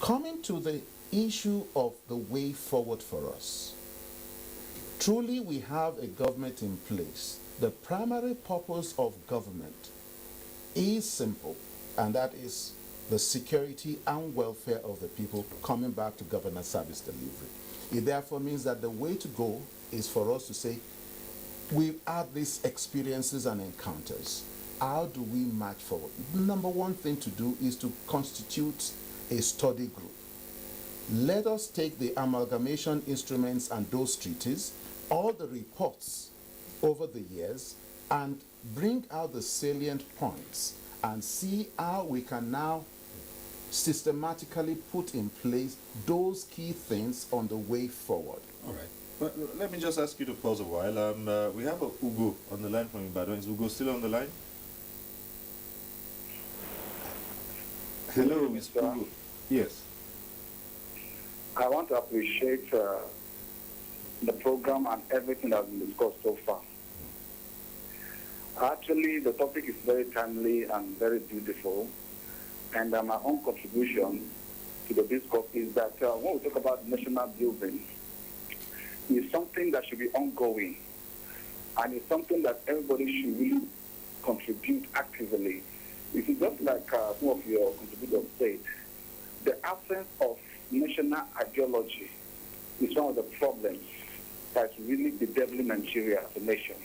S11: Coming to the issue of the way forward for us, truly we have a government in place. The primary purpose of government is simple, and that is the security and welfare of the people, coming back to governance service delivery. It therefore means that the way to go is for us to say, we've had these experiences and encounters. How do we march forward? Number one thing to do is to constitute a study group. Let us take the amalgamation instruments and those treaties, all the reports over the years, and bring out the salient points and see how we can now systematically put in place those key things on the way forward.
S2: All right. But let me just ask you to pause a while. We have a Ugo on the line from Ibadan. Is Ugo still on the line? Hello, Mr. Ugo. Yes.
S12: I want to appreciate the program and everything that has been discussed so far. Actually, the topic is very timely and very beautiful. And my own contribution to the discourse is that when we talk about national building, it's something that should be ongoing. And it's something that everybody should really contribute actively. If it's just like some of your contributors said, the absence of national ideology is one of the problems that's really bedeviling Nigeria as a nation.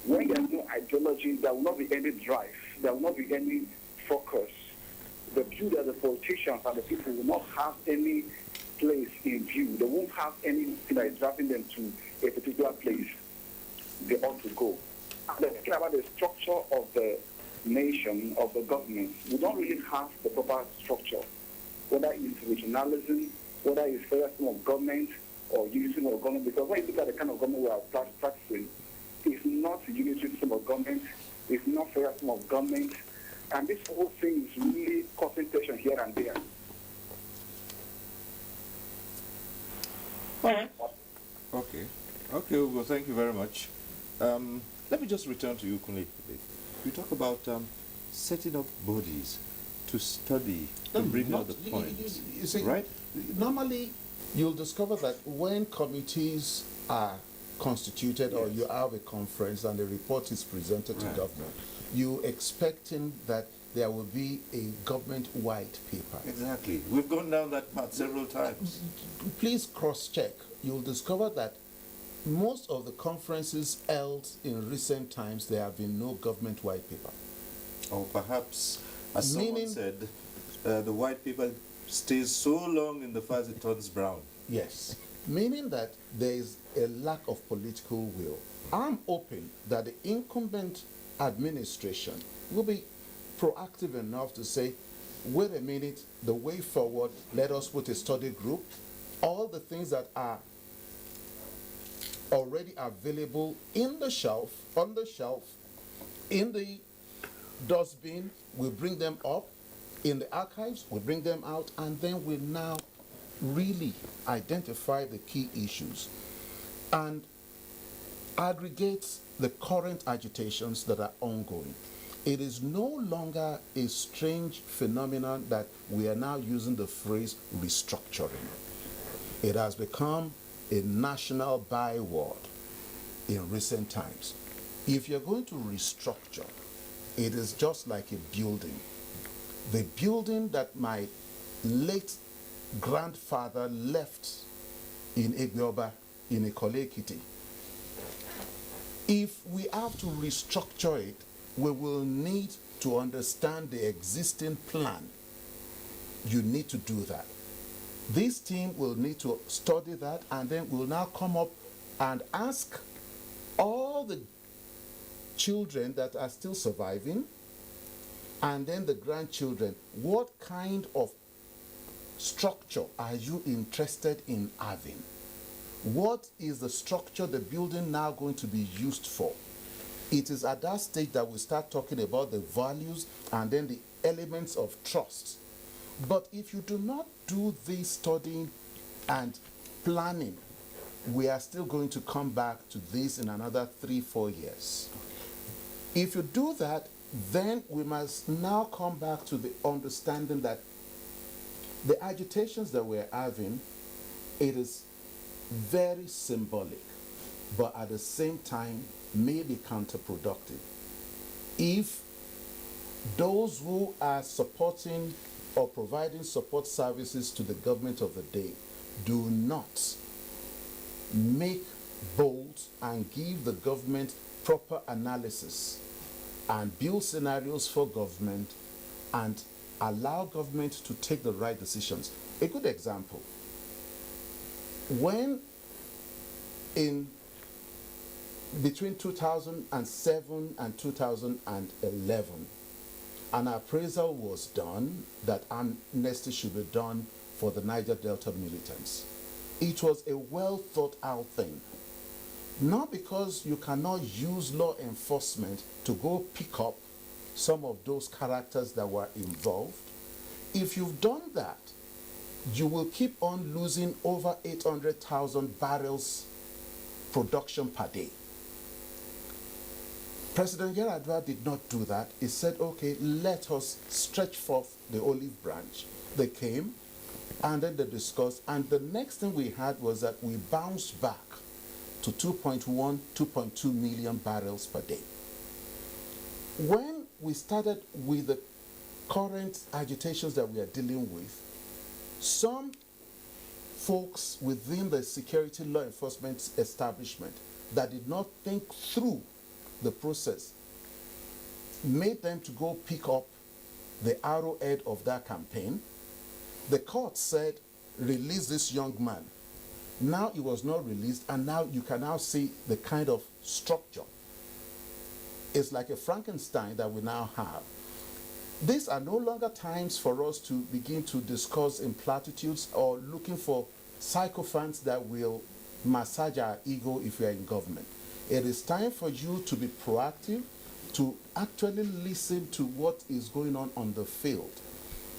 S12: When there's no ideology, there will not be any drive, there will not be any focus. The view that the politicians and the people will not have any place in view. They won't have anything that is driving them to a particular place they ought to go. And they're talking about the structure of the nation, of the government. We don't really have the proper structure, whether it's regionalism, whether it's federal system of government or unity system of government, because when you look at the kind of government we are practicing, it's not a unity system of government, it's not federal system of government, and this whole thing is really causing tension here and there.
S2: All right. Okay. Okay, Ugo, thank you very much. Let me just return to you, Kunle. You talk about setting up bodies to study, to bring out the points,
S11: You see,
S2: right?
S11: Normally, you'll discover that when committees are constituted or you have a conference and the report is presented to government, you're expecting that there will be a government-wide paper.
S2: Exactly. We've gone down that path several times.
S11: Please cross-check. You'll discover that most of the conferences held in recent times, there have been no government-wide paper.
S2: Or perhaps, as someone said, the white paper stays so long in the fire it turns brown.
S11: Yes. meaning that there is a lack of political will. I'm hoping that the incumbent administration will be proactive enough to say, wait a minute, the way forward, let us put a study group. All the things that are already available on the shelf, in the dustbin, we bring them up. In the archives, we bring them out, and then we now really identify the key issues and aggregate the current agitations that are ongoing. It is no longer a strange phenomenon that we are now using the phrase restructuring. It has become a national byword in recent times. If you're going to restructure, it is just like a building. The building that my late grandfather left in Abuja, in Ikole Ekiti. If we have to restructure it, we will need to understand the existing plan. You need to do that. This team will need to study that, and then we'll now come up and ask all the children that are still surviving and then the grandchildren, what kind of structure are you interested in having? What is the structure the building now going to be used for? It is at that stage that we start talking about the values and then the elements of trust. But if you do not do this studying and planning, we are still going to come back to this in another 3-4 years. If you do that, then we must now come back to the understanding that the agitations that we're having, it is very symbolic, but at the same time may be counterproductive. If those who are supporting or providing support services to the government of the day do not make bold and give the government proper analysis and build scenarios for government and allow government to take the right decisions. A good example, when between 2007 and 2011, an appraisal was done that amnesty should be done for the Niger Delta militants. It was a well thought out thing. Not because you cannot use law enforcement to go pick up some of those characters that were involved. If you've done that, you will keep on losing over 800,000 barrels production per day. President Yar'Adua did not do that. He said, okay, let us stretch forth the olive branch. They came, and then they discussed, and the next thing we had was that we bounced back to 2.1, 2.2 million barrels per day. When we started with the current agitations that we are dealing with, some folks within the security law enforcement establishment that did not think through the process made them to go pick up the arrowhead of that campaign. The court said, release this young man. Now he was not released, and now you can now see the kind of structure. It's like a Frankenstein that we now have. These are no longer times for us to begin to discuss in platitudes or looking for sycophants that will massage our ego if we are in government. It is time for you to be proactive, to actually listen to what is going on the field.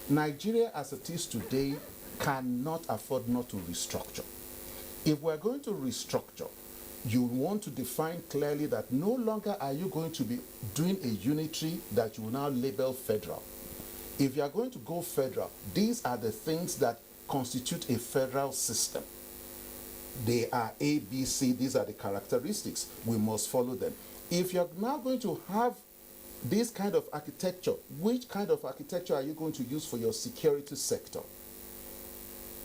S11: Nigeria as it is today cannot afford not to restructure. If we're going to restructure, you want to define clearly that no longer are you going to be doing a unitary that you will now label federal. If you are going to go federal, these are the things that constitute a federal system. They are A, B, C, these are the characteristics. We must follow them. If you're now going to have this kind of architecture, which kind of architecture are you going to use for your security sector?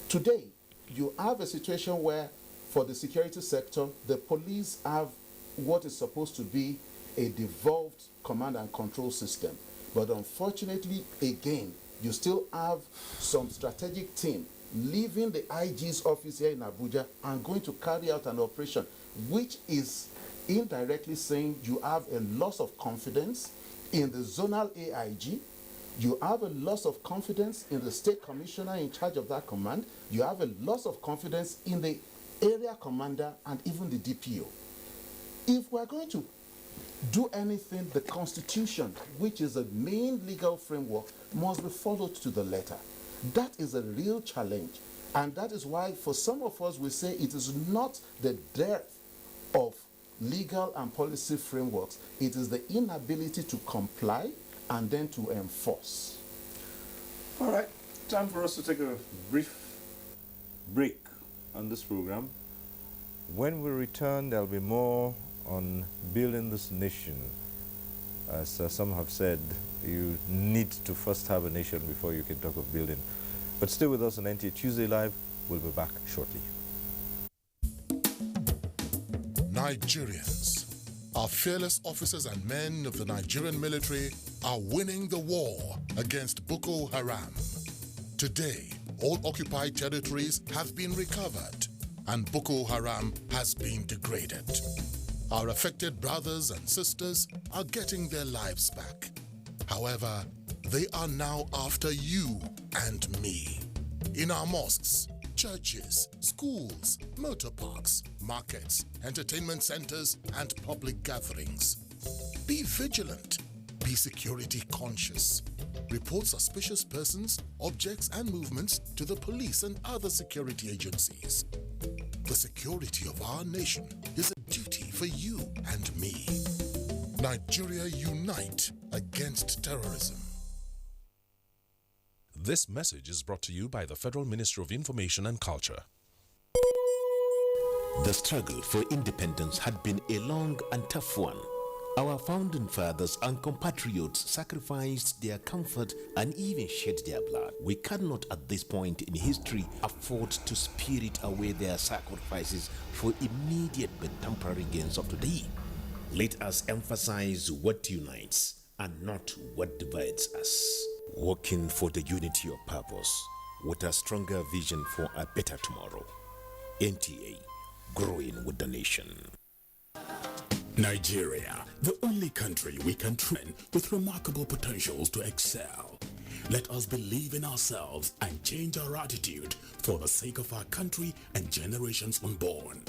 S11: Today, you have a situation where for the security sector, the police have what is supposed to be a devolved command and control system. But unfortunately, again, you still have some strategic team leaving the IG's office here in Abuja and going to carry out an operation, which is indirectly saying you have a loss of confidence in the zonal AIG, you have a loss of confidence in the state commissioner in charge of that command, you have a loss of confidence in the area commander and even the DPO. If we're going to do anything, the Constitution, which is the main legal framework, must be followed to the letter. That is a real challenge. And that is why for some of us we say it is not the depth of legal and policy frameworks, it is the inability to comply and then to enforce.
S2: All right, time for us to take a brief break on this program. When we return, there'll be more on building this nation. As some have said, you need to first have a nation before you can talk of building. But stay with us on NTA Tuesday Live. We'll be back shortly.
S13: Nigerians, our fearless officers and men of the Nigerian military are winning the war against Boko Haram. Today, all occupied territories have been recovered and Boko Haram has been degraded. Our affected brothers and sisters are getting their lives back. However, they are now after you and me. In our mosques, churches, schools, motor parks, markets, entertainment centers, and public gatherings. Be vigilant. Be security conscious. Report suspicious persons, objects, and movements to the police and other security agencies. The security of our nation is a duty for you and me. Nigeria, unite against terrorism.
S14: This message is brought to you by the Federal Ministry of Information and Culture.
S15: The struggle for independence had been a long and tough one. Our founding fathers and compatriots sacrificed their comfort and even shed their blood. We cannot at this point in history afford to spirit away their sacrifices for immediate but temporary gains of today. Let us emphasize what unites and not what divides us. Working for the unity of purpose with a stronger vision for a better tomorrow. NTA, growing with the nation.
S16: Nigeria, the only country we can train with remarkable potentials to excel. Let us believe in ourselves and change our attitude for the sake of our country and generations unborn.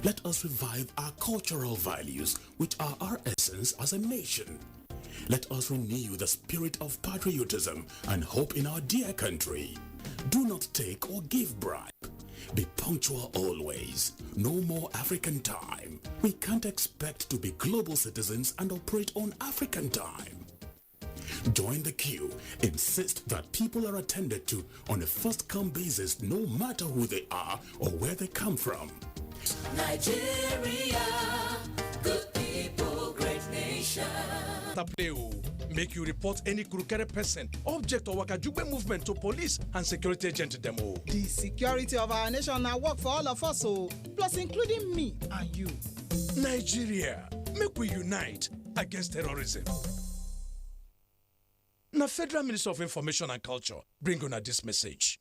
S16: Let us revive our cultural values, which are our essence as a nation. Let us renew the spirit of patriotism and hope in our dear country. Do not take or give bribe. Be punctual always. No more African time. We can't expect to be global citizens and operate on African time. Join the queue. Insist that people are attended to on a first-come basis, no matter who they are or where they come from.
S18: Nigeria, good people, great nation.
S20: Make you report any crooked person, object or wakajube movement to police and security agent demo.
S21: The security of our nation now work for all of us, plus including me and you.
S20: Nigeria, make we unite against terrorism. Now, Federal Minister of Information and Culture bring on this message.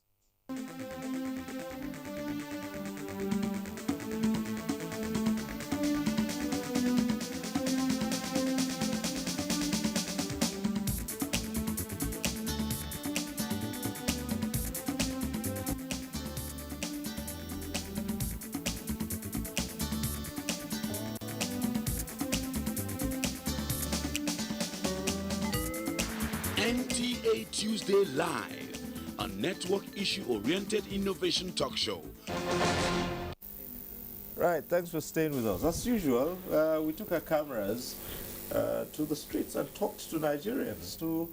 S22: NTA Tuesday Live, a network issue-oriented innovation talk show.
S2: Right, thanks for staying with us. As usual, we took our cameras to the streets and talked to Nigerians to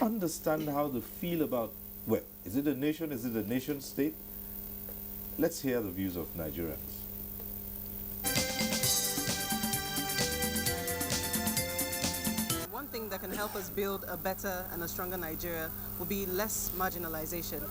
S2: understand how they feel about, well, is it a nation? Is it a nation state? Let's hear the views of Nigerians.
S23: One thing that can help us build a better and a stronger Nigeria will be less marginalization.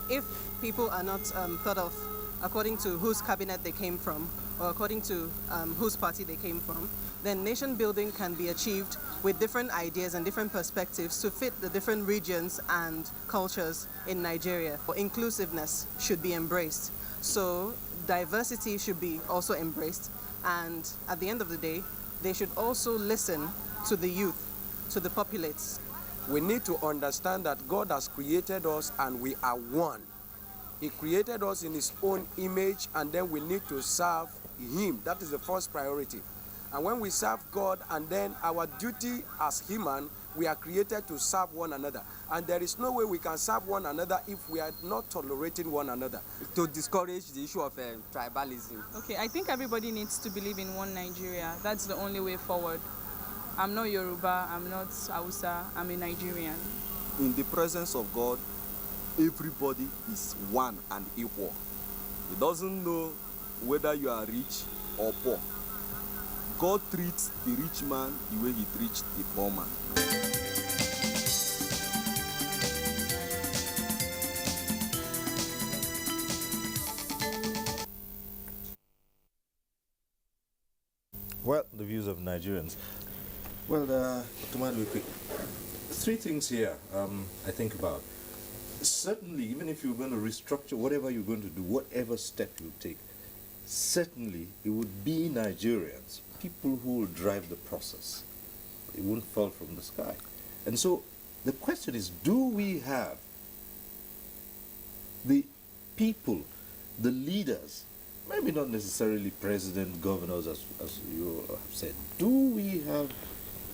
S23: If people are not thought of according to whose cabinet they came from, or according to whose party they came from, then nation building can be achieved with different ideas and different perspectives to fit the different regions and cultures in Nigeria. Inclusiveness should be embraced. So diversity should be also embraced. And at the end of the day, they should also listen to the youth, to the populates.
S1: We need to understand that God has created us and we are one. He created us in his own image, and then we need to serve him. That is the first priority. And when we serve God, and then our duty as human, we are created to serve one another. And there is no way we can serve one another if we are not tolerating one another.
S17: To discourage the issue of tribalism.
S19: Okay, I think everybody needs to believe in one Nigeria. That's the only way forward. I'm not Yoruba, I'm not Hausa, I'm a Nigerian.
S24: In the presence of God, everybody is one and equal. He doesn't know whether you are rich or poor. God treats the rich man the way he treats the poor man.
S2: Well, the views of Nigerians. Well, to mind real quick, three things here I think about. Certainly, even if you're going to restructure whatever you're going to do, whatever step you take, certainly it would be Nigerians, people who will drive the process. It won't fall from the sky. And so the question is, do we have the people, the leaders, maybe not necessarily president, governors, as you have said, do we have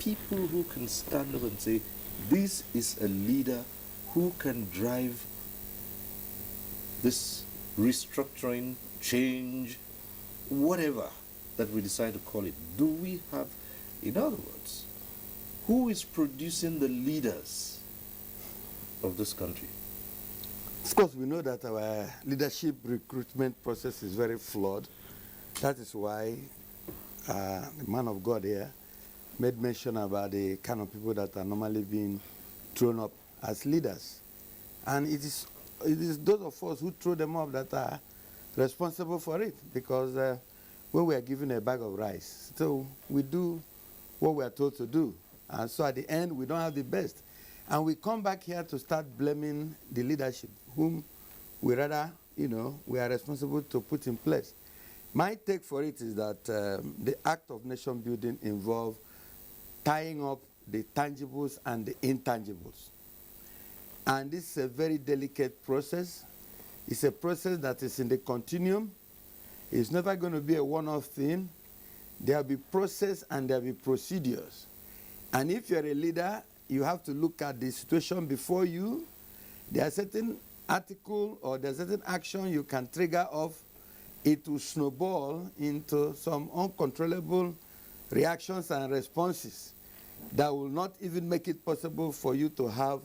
S2: people who can stand up and say, this is a leader who can drive this restructuring, change, whatever that we decide to call it? Do we have, in other words, who is producing the leaders of this country?
S10: Of course, we know that our leadership recruitment process is very flawed. That is why the man of God here made mention about the kind of people that are normally being thrown up as leaders. And it is those of us who throw them up that are responsible for it, because when we are given a bag of rice, so we do what we are told to do. And so at the end, we don't have the best. And we come back here to start blaming the leadership, whom we rather, we are responsible to put in place. My take for it is that the act of nation building involves tying up the tangibles and the intangibles. And this is a very delicate process. It's a process that is in the continuum. It's never going to be a one-off thing. There will be process and there will be procedures. And if you're a leader, you have to look at the situation before you. There are certain article or there's certain action you can trigger off. It will snowball into some uncontrollable reactions and responses that will not even make it possible for you to have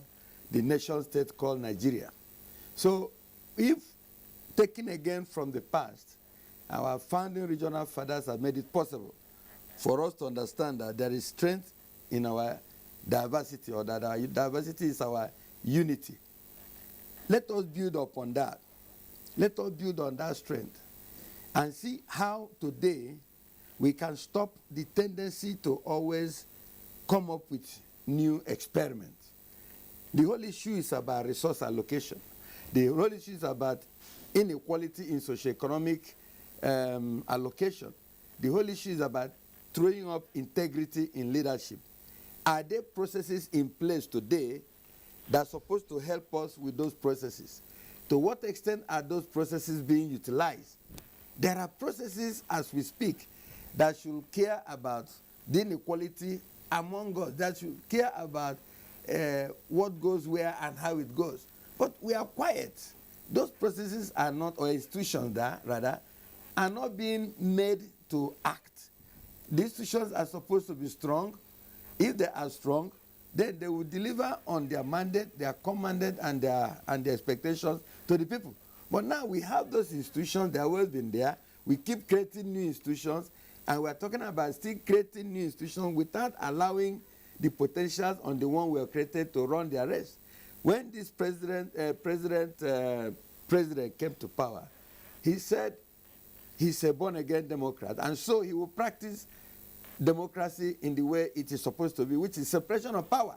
S10: the nation state called Nigeria. So if taken again from the past, our founding regional fathers have made it possible for us to understand that there is strength in our diversity, or that our diversity is our unity. Let us build upon that. Let us build on that strength and see how today we can stop the tendency to always come up with new experiments. The whole issue is about resource allocation. The whole issue is about inequality in socioeconomic allocation. The whole issue is about throwing up integrity in leadership. Are there processes in place today that are supposed to help us with those processes? To what extent are those processes being utilized? There are processes as we speak that should care about the inequality among us, that should care about what goes where and how it goes. But we are quiet. Those processes are not, or institutions that rather, are not being made to act. The institutions are supposed to be strong. If they are strong, then they will deliver on their mandate, their commanded, and their expectations to the people. But now we have those institutions, they have always been there. We keep creating new institutions, and we're talking about still creating new institutions without allowing the potentials on the one we have created to run their race. When this president came to power, He said he's a born-again Democrat, and so he will practice democracy in the way it is supposed to be, which is separation of power.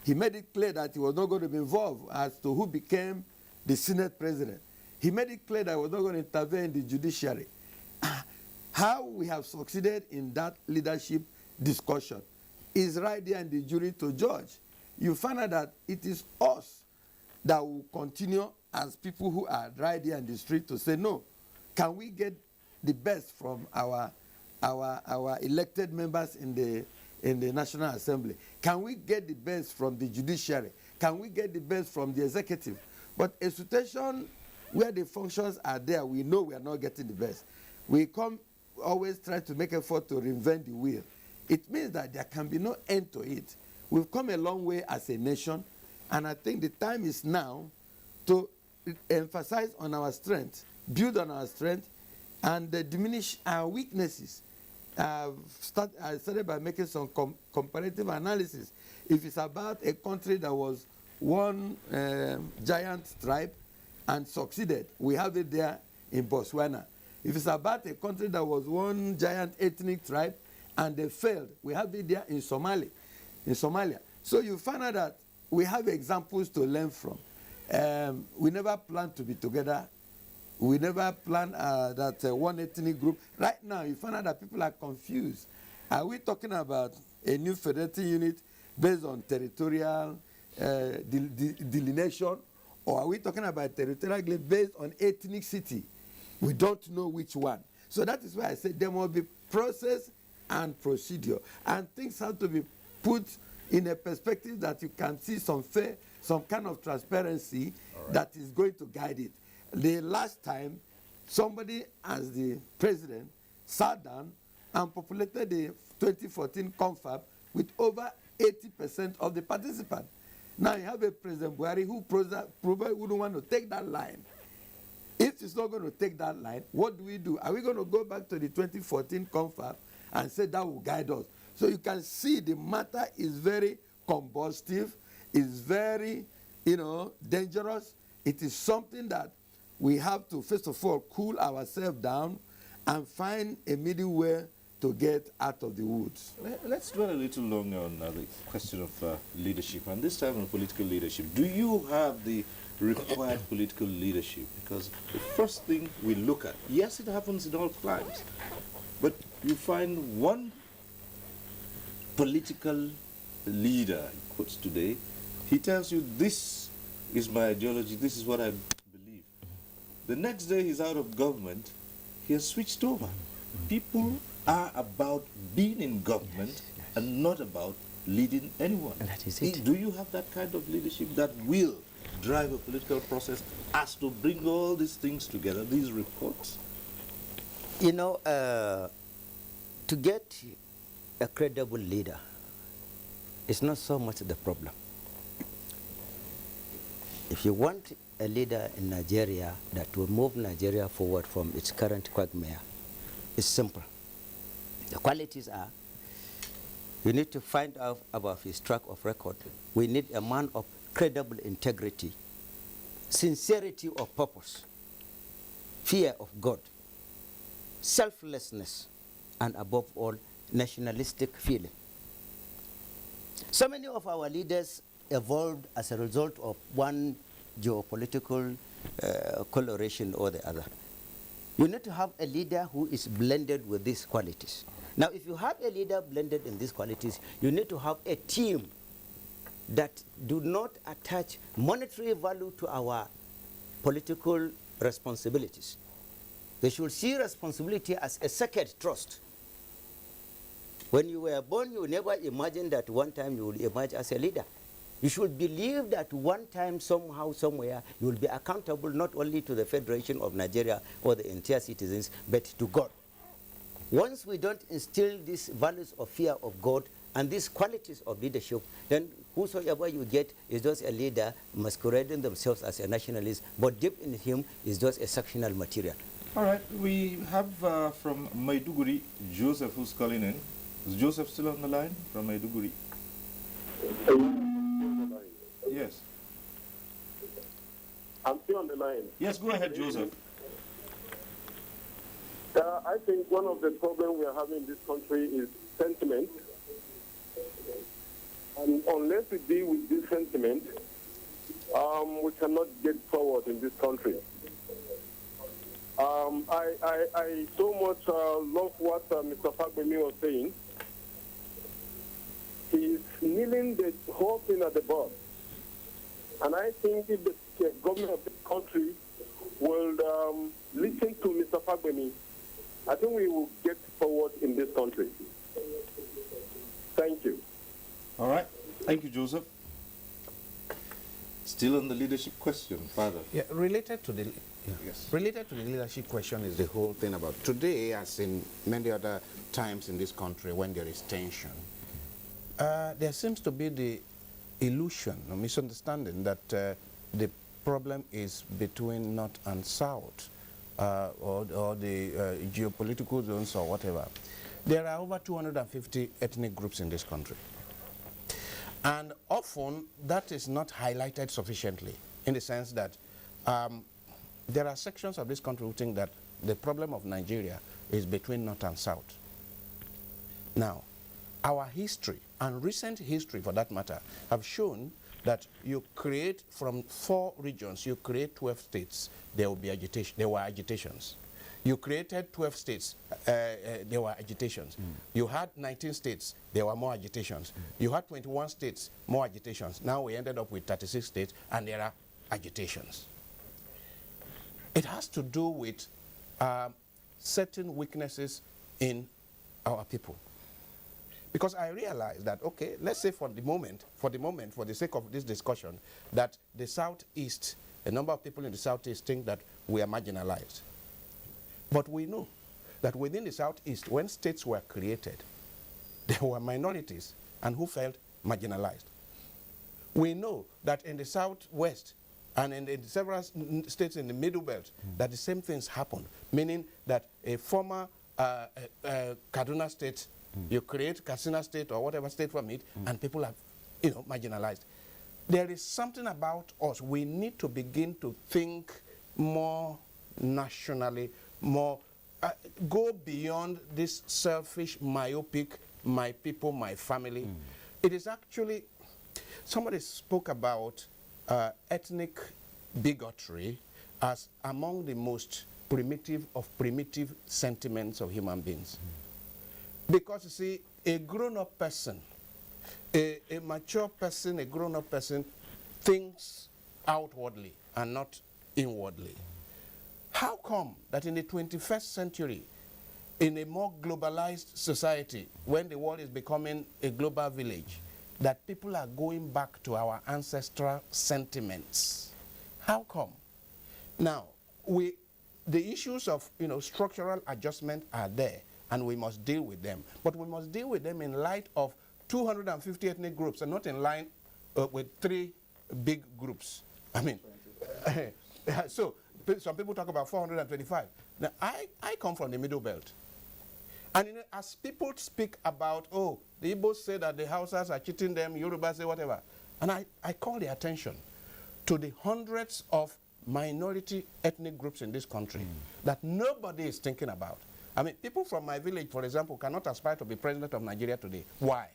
S10: He made it clear that he was not going to be involved as to who became the Senate president. He made it clear that he was not going to intervene in the judiciary. How we have succeeded in that leadership discussion is right there in the jury to judge. You find out that it is us that will continue as people who are right there in the street to say, no, can we get the best from our elected members in the National Assembly? Can we get the best from the judiciary? Can we get the best from the executive? But a situation where the functions are there, we know we are not getting the best. We always try to make effort to reinvent the wheel. It means that there can be no end to it. We've come a long way as a nation, and I think the time is now to emphasize on our strength, build on our strength, and diminish our weaknesses. I started by making some comparative analysis. If it's about a country that was one giant tribe and succeeded, we have it there in Botswana. If it's about a country that was one giant ethnic tribe and they failed, we have it there in Somalia. So you find out that we have examples to learn from. We never planned to be together. We never planned that one ethnic group. Right now, you find out that people are confused. Are we talking about a new federating unit based on territorial delineation, or are we talking about territorial based on ethnicity? We don't know which one. So that is why I said there must be process and procedure, and things have to be put in a perspective that you can see some kind of transparency that is going to guide it. The last time, somebody as the president sat down and populated the 2014 confab with over 80% of the participants. Now you have a President Buhari who probably wouldn't want to take that line. If it's not going to take that line, what do? Are we going to go back to the 2014 confab and say that will guide us? So you can see the matter is very combustive, is very, dangerous. It is something that we have to, first of all, cool ourselves down and find a middle way to get out of the woods.
S2: Let's dwell a little longer on the question of leadership, and this time on political leadership. Do you have the required political leadership? Because the first thing we look at, yes, it happens in all climes, but you find one political leader, in quotes today, he tells you, this is my ideology, this is what I believe. The next day he's out of government, he has switched over. People are about being in government and not about leading anyone.
S7: And that is it.
S2: Do you have that kind of leadership that will drive a political process as to bring all these things together, these reports?
S7: To get a credible leader is not so much the problem. If you want a leader in Nigeria that will move Nigeria forward from its current quagmire, it's simple. The qualities are, you need to find out about his track of record. We need a man of credible integrity, sincerity of purpose, fear of God, selflessness, and above all, nationalistic feeling. So many of our leaders evolved as a result of one geopolitical coloration or the other. You need to have a leader who is blended with these qualities. Now, if you have a leader blended in these qualities, you need to have a team that do not attach monetary value to our political responsibilities. They should see responsibility as a sacred trust. When you were born, you never imagined that one time you will emerge as a leader. You should believe that one time, somehow, somewhere, you will be accountable not only to the Federation of Nigeria or the entire citizens, but to God. Once we don't instill these values of fear of God and these qualities of leadership, then whosoever you get is just a leader masquerading themselves as a nationalist, but deep in him is just a sectional material.
S2: All right, we have from Maiduguri, Joseph, who's calling in. Is Joseph still on the line from Maiduguri? Yes.
S12: I'm still on the line.
S2: Yes, go ahead, Joseph.
S12: I think one of the problems we are having in this country is sentiment. And unless we deal with this sentiment, we cannot get forward in this country. I so much love what Mr. Fagbemi was saying. He's kneeling the whole thing at the board. And I think if the government of this country will listen to Mr. Fagbemi, I think we will get forward in this country. Thank you.
S2: All right. Thank you, Joseph. Still on the leadership question, Father.
S8: Yeah, related to the leadership question is the whole thing about today, as in many other times in this country when there is tension, there seems to be the illusion or misunderstanding that the problem is between North and South or the geopolitical zones or whatever. There are over 250 ethnic groups in this country. And often that is not highlighted sufficiently in the sense that there are sections of this country who think that the problem of Nigeria is between North and South. Now, our history, and recent history for that matter, have shown that you create from 4 regions, you create 12 states, there will be agitation. There were agitations. You created 12 states, there were agitations. You had 19 states, there were more agitations. You had 21 states, more agitations. Now we ended up with 36 states, and there are agitations. It has to do with certain weaknesses in our people. Because I realize that, okay, let's say for the sake of this discussion, that the Southeast, a number of people in the Southeast think that we are marginalized. But we know that within the Southeast, when states were created, there were minorities and who felt marginalized. We know that in the Southwest and in several states in the Middle Belt, that the same things happened, meaning that a former Kaduna state, you create Katsina state or whatever state from it, and people are, marginalized. There is something about us. We need to begin to think more nationally, more, go beyond this selfish, myopic, my people, my family. It is actually, somebody spoke about ethnic bigotry as among the most primitive of primitive sentiments of human beings. Because you see, a grown-up person, a mature person, a grown-up person thinks outwardly and not inwardly. How come that in the 21st century, in a more globalized society, when the world is becoming a global village, that people are going back to our ancestral sentiments? How come? Now, the issues of structural adjustment are there, and we must deal with them. But we must deal with them in light of 250 ethnic groups and not in line with 3 big groups. I mean, so some people talk about 425. Now, I come from the Middle Belt. And as people speak about, oh, the Igbos say that the Hausas are cheating them, Yorubas say whatever. And I call the attention to the hundreds of minority ethnic groups in this country that nobody is thinking about. I mean, people from my village, for example, cannot aspire to be president of Nigeria today. Why?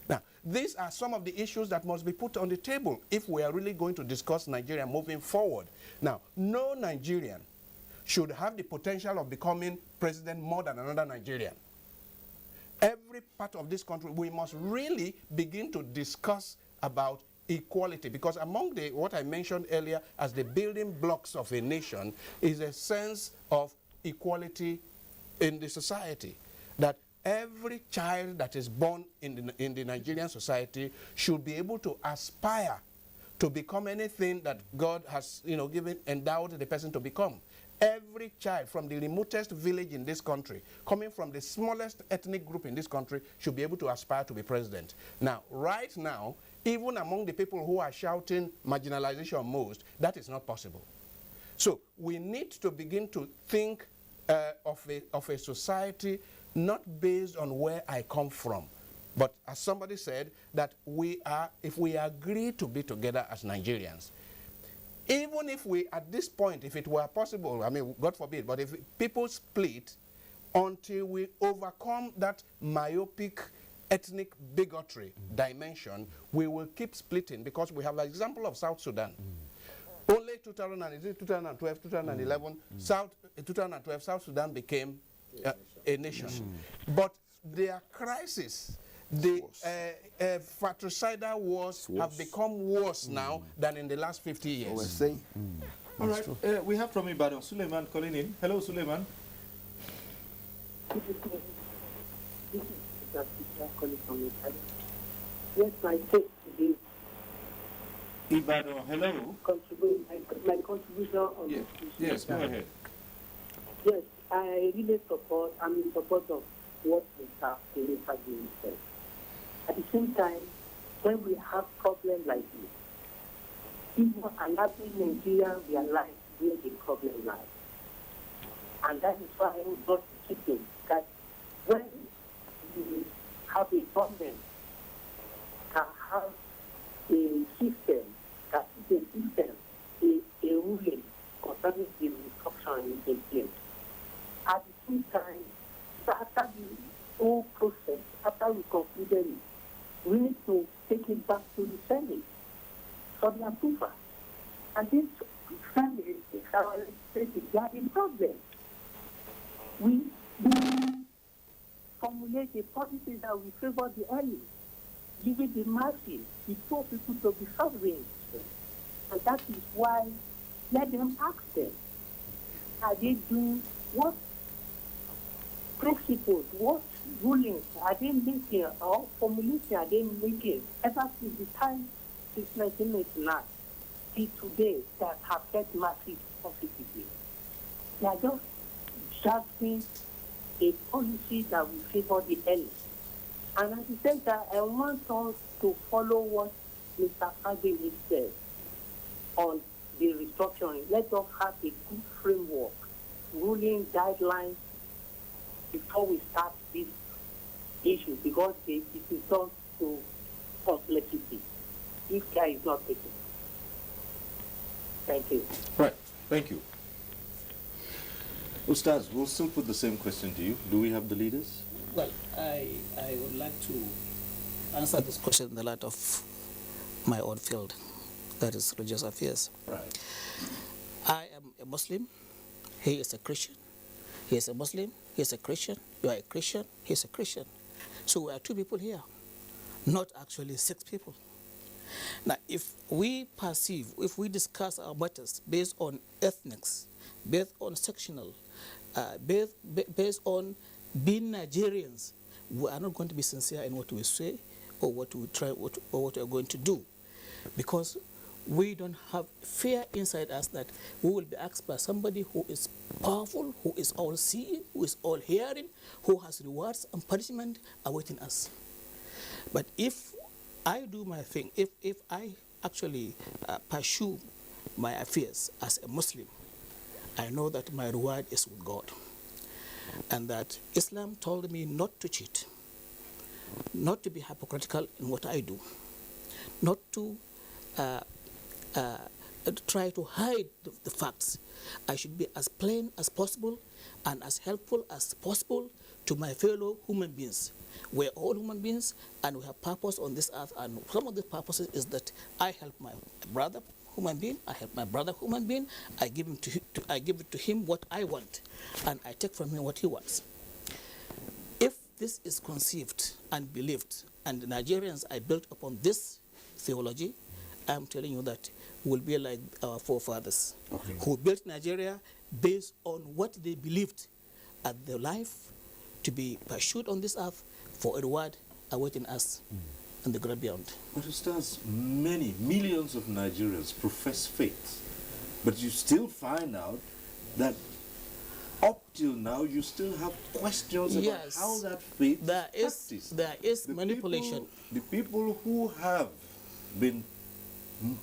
S8: Now, these are some of the issues that must be put on the table if we are really going to discuss Nigeria moving forward. Now, no Nigerian should have the potential of becoming president more than another Nigerian. Every part of this country, we must really begin to discuss about equality, because among what I mentioned earlier as the building blocks of a nation is a sense of equality in the society, that every child that is born in the Nigerian society should be able to aspire to become anything that God has endowed the person to become. Every child from the remotest village in this country, coming from the smallest ethnic group in this country, should be able to aspire to be president. Now, right now, even among the people who are shouting marginalization most, that is not possible. So we need to begin to think of a society not based on where I come from, but as somebody said, that if we agree to be together as Nigerians, even if we, at this point, if it were possible, I mean, God forbid, but if people split until we overcome that myopic ethnic bigotry dimension, we will keep splitting, because we have an example of South Sudan. Only 2012, 2011, 2012, South Sudan became a nation. But their crisis, the fratricidal wars have become worse now than in the last 50 years.
S10: We're saying.
S2: All right, we have from Ibadan, Suleiman calling in. Hello, Suleiman.
S3: This is calling from Ibadan. Yes, my take today.
S2: Ibadan, hello.
S3: My contribution on
S2: yes. Yes, go ahead.
S3: Yes, I really support, I'm in support of what Mr. Kenyatta said. At the same time, when we have problems like this, people are not in Nigeria realize where the problem lies. And that is why I got to keep that when you have a problem, can have a system, that is a system, a ruling concerning the restructuring in place. At the same time, after the whole process, after we concluded it, we need to take it back to the Senate for the approval. And this Senate is our legislative, they are the problem. We formulate a policy that will favor the early, giving the masses, the poor people to be sovereign. And that is why, let them ask them, are they doing what principles, what rulings are they making, or formulation are they making ever since the time since 1999 till today that have set massive positively? They are just drafting a policy that will favor the early. And at the same time, I want us to follow what Mr. Fageli said on the restructuring. Let us have a good framework, ruling guidelines before we start this issue, because it is done to complexity if care is not taken. Thank you.
S2: Right, thank you. Ustaz, we'll still put the same question to you. Do we have the leaders?
S9: Well, I would like to answer this question in the light of my own field, that is religious affairs.
S2: Right.
S9: I am a Muslim, he is a Christian. He is a Muslim, he is a Christian, you are a Christian, he is a Christian. So we are two people here, not actually 6 people. Now, if we perceive, if we discuss our matters based on ethnics, based on sectional, based on being Nigerians, we are not going to be sincere in what we say or what we try or what we are going to do, because we don't have fear inside us that we will be asked by somebody who is powerful, who is all seeing, who is all hearing, who has rewards and punishment awaiting us. But if I do my thing, if I actually pursue my affairs as a Muslim, I know that my reward is with God. And that Islam told me not to cheat, not to be hypocritical in what I do, not to try to hide the facts. I should be as plain as possible and as helpful as possible to my fellow human beings. We're all human beings and we have purpose on this earth, and some of the purposes is that I help my brother human being, I help my brother human being, I give it to him what I want, and I take from him what he wants. If this is conceived and believed, and the Nigerians are built upon this theology, I'm telling you that we'll be like our forefathers, who built Nigeria based on what they believed at their life to be pursued on this earth for a reward awaiting us in the great beyond.
S2: But Ustaz, many, millions of Nigerians profess faith, but you still find out that up till now you still have questions about how that faith is practiced.
S9: There is manipulation.
S2: The people who have been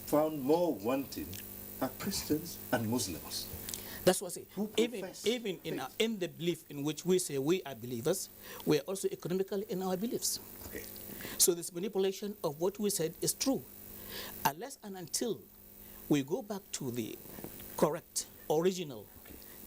S2: found more wanting are Christians and Muslims.
S9: That's what I say. Even in the belief in which we say we are believers, we are also economical in our beliefs. Okay. So this manipulation of what we said is true. Unless and until we go back to the correct, original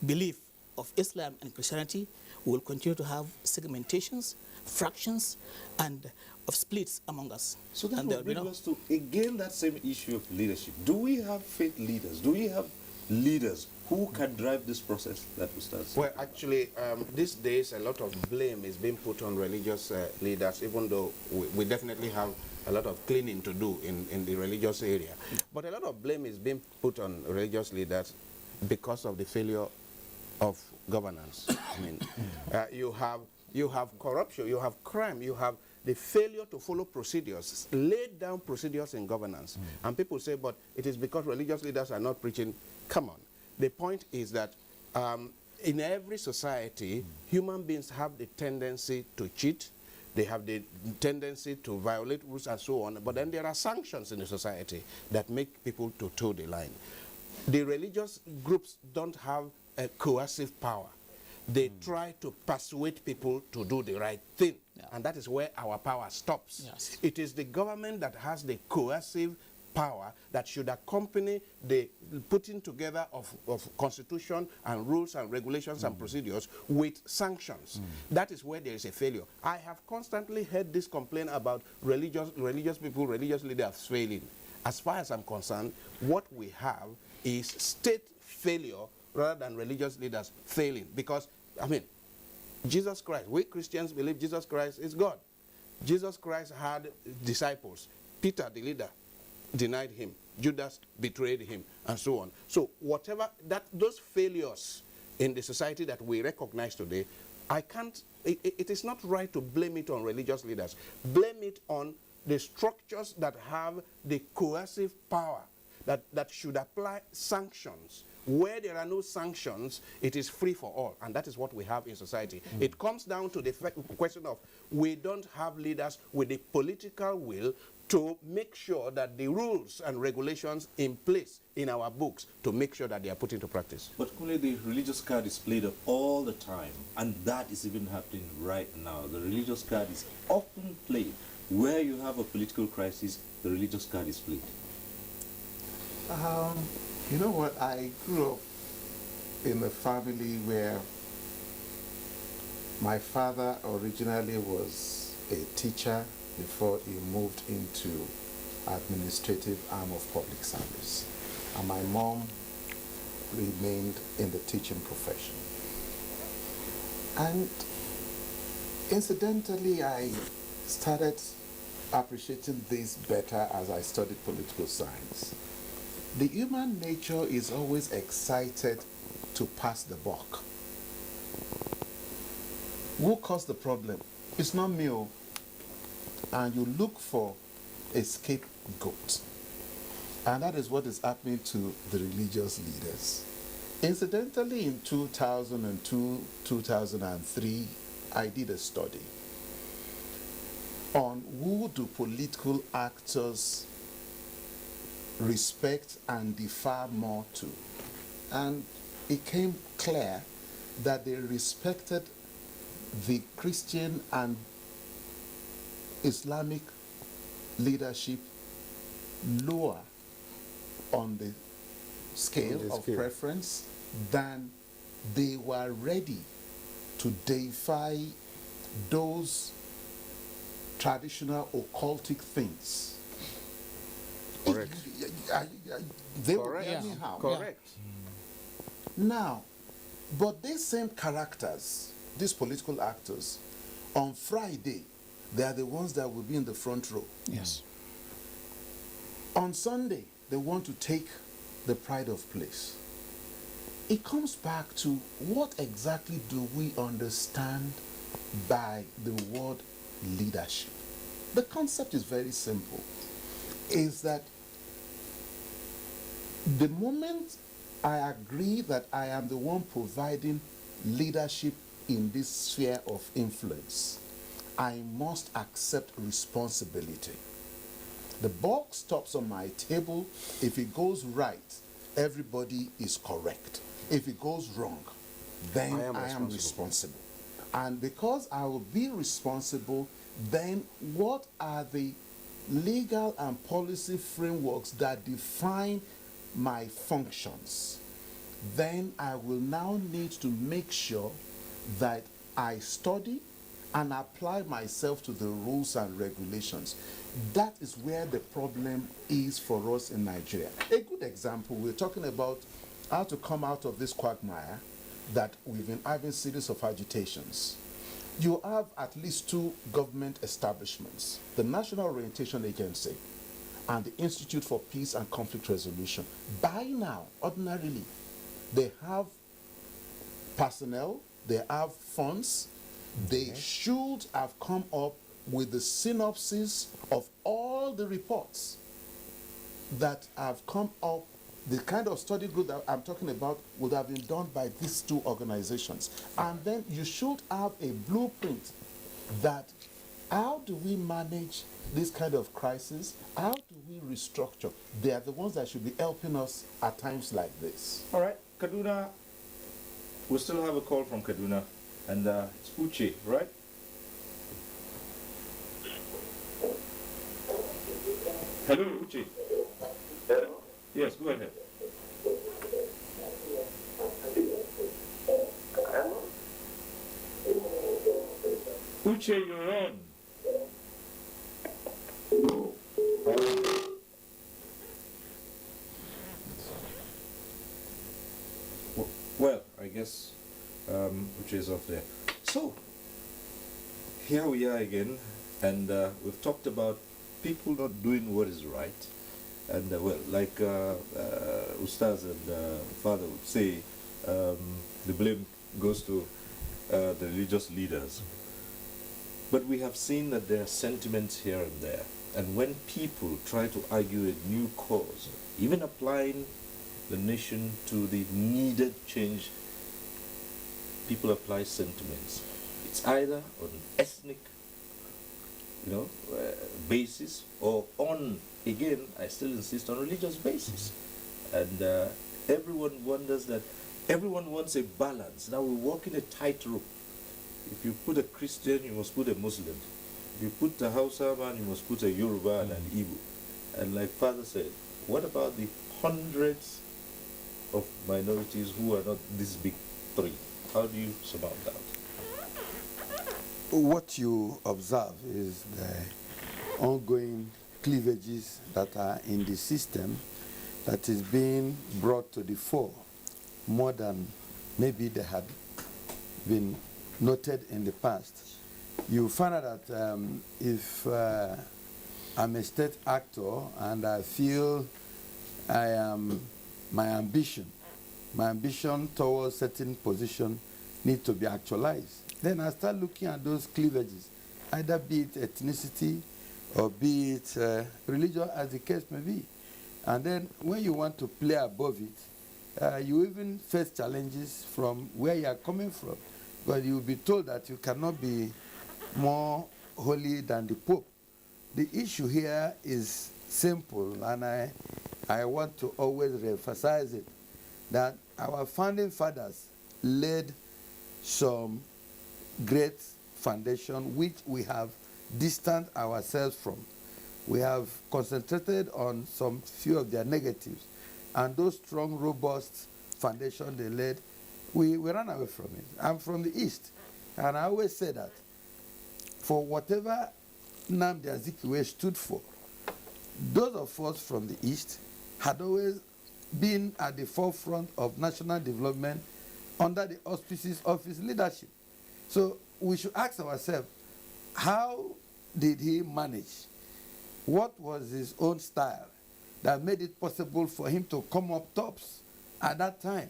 S9: belief of Islam and Christianity, we will continue to have segmentations, fractions, and of splits among us.
S2: So that
S9: and
S2: will bring us to, again, that same issue of leadership. Do we have faith leaders? Do we have leaders who can drive this process that we start?
S8: Well, actually, these days, a lot of blame is being put on religious leaders, even though we definitely have a lot of cleaning to do in the religious area. But a lot of blame is being put on religious leaders because of the failure of governance. I mean, you have corruption, you have crime, you have the failure to follow procedures, laid down procedures in governance. And people say, but it is because religious leaders are not preaching. Come on. The point is that in every society, human beings have the tendency to cheat. They have the tendency to violate rules and so on. But then there are sanctions in the society that make people to toe the line. The religious groups don't have a coercive power. They try to persuade people to do the right thing. And that is where our power stops.
S9: Yes.
S8: It is the government that has the coercive power that should accompany the putting together of constitution and rules and regulations and procedures with sanctions. That is where there is a failure. I have constantly heard this complaint about religious people, religious leaders failing. As far as I'm concerned, what we have is state failure rather than religious leaders failing. Because, I mean, Jesus Christ, we Christians believe Jesus Christ is God. Jesus Christ had disciples. Peter, the leader, denied him. Judas betrayed him, and so on. So whatever those failures in the society that we recognize today, it is not right to blame it on religious leaders. Blame it on the structures that have the coercive power that should apply sanctions. Where there are no sanctions, it is free for all, and that is what we have in society. It comes down to the question of we don't have leaders with the political will to make sure that the rules and regulations in place in our books to make sure that they are put into practice.
S2: But only the religious card is played up all the time, and that is even happening right now. The religious card is often played. Where you have a political crisis, the religious card is played.
S4: You know what? I grew up in a family where my father originally was a teacher before he moved into administrative arm of public service. And my mom remained in the teaching profession. And incidentally, I started appreciating this better as I studied political science. The human nature is always excited to pass the buck. Who caused the problem? It's not me. And you look for a scapegoat. And that is what is happening to the religious leaders. Incidentally, in 2002, 2003, I did a study on who do political actors respect and defer more to. And it came clear that they respected the Christian and Islamic leadership lower on the scale of preference than they were ready to deify those traditional occultic things.
S8: Correct.
S4: They were
S8: Correct.
S4: anyhow.
S8: Correct.
S4: Now, but these same characters, these political actors, on Friday, they are the ones that will be in the front row.
S9: Yes.
S4: On Sunday, they want to take the pride of place. It comes back to what exactly do we understand by the word leadership? The concept is very simple. Is that the moment I agree that I am the one providing leadership in this sphere of influence, I must accept responsibility. The ball stops on my table. If it goes right, everybody is correct. If it goes wrong, then I am responsible. And because I will be responsible, then what are the legal and policy frameworks that define my functions, then I will now need to make sure that I study and apply myself to the rules and regulations. That is where the problem is for us in Nigeria. A good example, we're talking about how to come out of this quagmire that we've been having series of agitations. You have at least two government establishments, the National Orientation Agency and the Institute for Peace and Conflict Resolution. By now, ordinarily, they have personnel, they have funds, they should have come up with the synopsis of all the reports that have come up. The kind of study group that I'm talking about would have been done by these two organizations. And then you should have a blueprint that how do we manage this kind of crisis? How do we restructure? They are the ones that should be helping us at times like this.
S2: All right, Kaduna, we still have a call from Kaduna, and it's Uche, right? Hello, Uche.
S5: Hello?
S2: Yes, go ahead. Uche, you're on. Well, I guess Uche is off there. So, here we are again, and we've talked about people not doing what is right. And well, like Ustaz and Father would say, the blame goes to the religious leaders. But we have seen that there are sentiments here and there. And when people try to argue a new cause, even applying the nation to the needed change, people apply sentiments. It's either on ethnic, basis, or on, again, I still insist, on religious basis. And everyone wonders that, everyone wants a balance. Now we walk in a tightrope. If you put a Christian, you must put a Muslim. If you put a Hausa man, you must put a Yoruba and an Igbo. And like Father said, what about the hundreds of minorities who are not these big three? How do you surmount that?
S10: What you observe is the ongoing cleavages that are in the system that is being brought to the fore more than maybe they had been noted in the past. You find out that if I'm a state actor and I feel my ambition towards certain position need to be actualized, then I start looking at those cleavages, either be it ethnicity or be it religion, as the case may be. And then when you want to play above it, you even face challenges from where you are coming from. But you'll be told that you cannot be more holy than the Pope. The issue here is simple, and I want to always emphasize it, that our founding fathers laid some great foundation which we have distanced ourselves from. We have concentrated on some few of their negatives, and those strong, robust foundation they laid, we ran away from it. I'm from the East, and I always say that for whatever Nnamdi Azikiwe stood for, those of us from the East had always been at the forefront of national development under the auspices of his leadership. So we should ask ourselves, how did he manage? What was his own style that made it possible for him to come up tops at that time?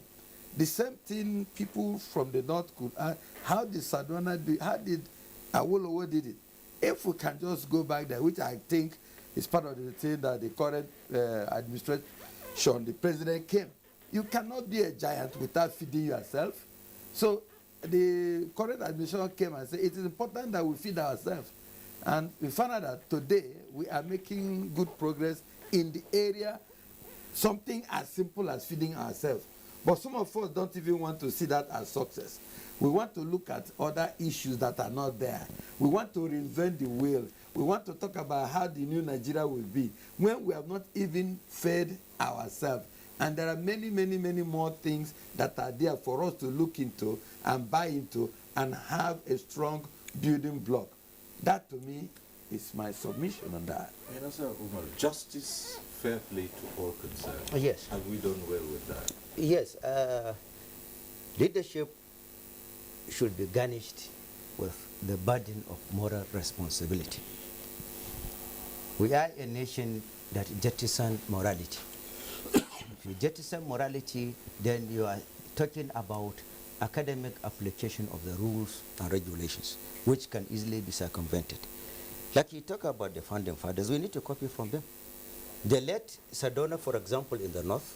S10: The same thing people from the North could ask. How did Sardauna do it? How did Awolowo did it? If we can just go back there, which I think is part of the thing that the current administration, the president came. You cannot be a giant without feeding yourself. So the current administration came and said, it is important that we feed ourselves. And we found out that today we are making good progress in the area, something as simple as feeding ourselves. But some of us don't even want to see that as success. We want to look at other issues that are not there. We want to reinvent the wheel. We want to talk about how the new Nigeria will be when we have not even fed ourselves. And there are many, many, many more things that are there for us to look into and buy into and have a strong building block. That to me is my submission on that.
S2: Justice, fair play to all concerned.
S7: Yes.
S2: Have we done well with that?
S7: Yes. Leadership should be garnished with the burden of moral responsibility. We are a nation that jettison morality. If you jettison morality, then you are talking about academic application of the rules and regulations, which can easily be circumvented. Like you talk about the founding fathers, we need to copy from them. The late Sadona, for example, in the north,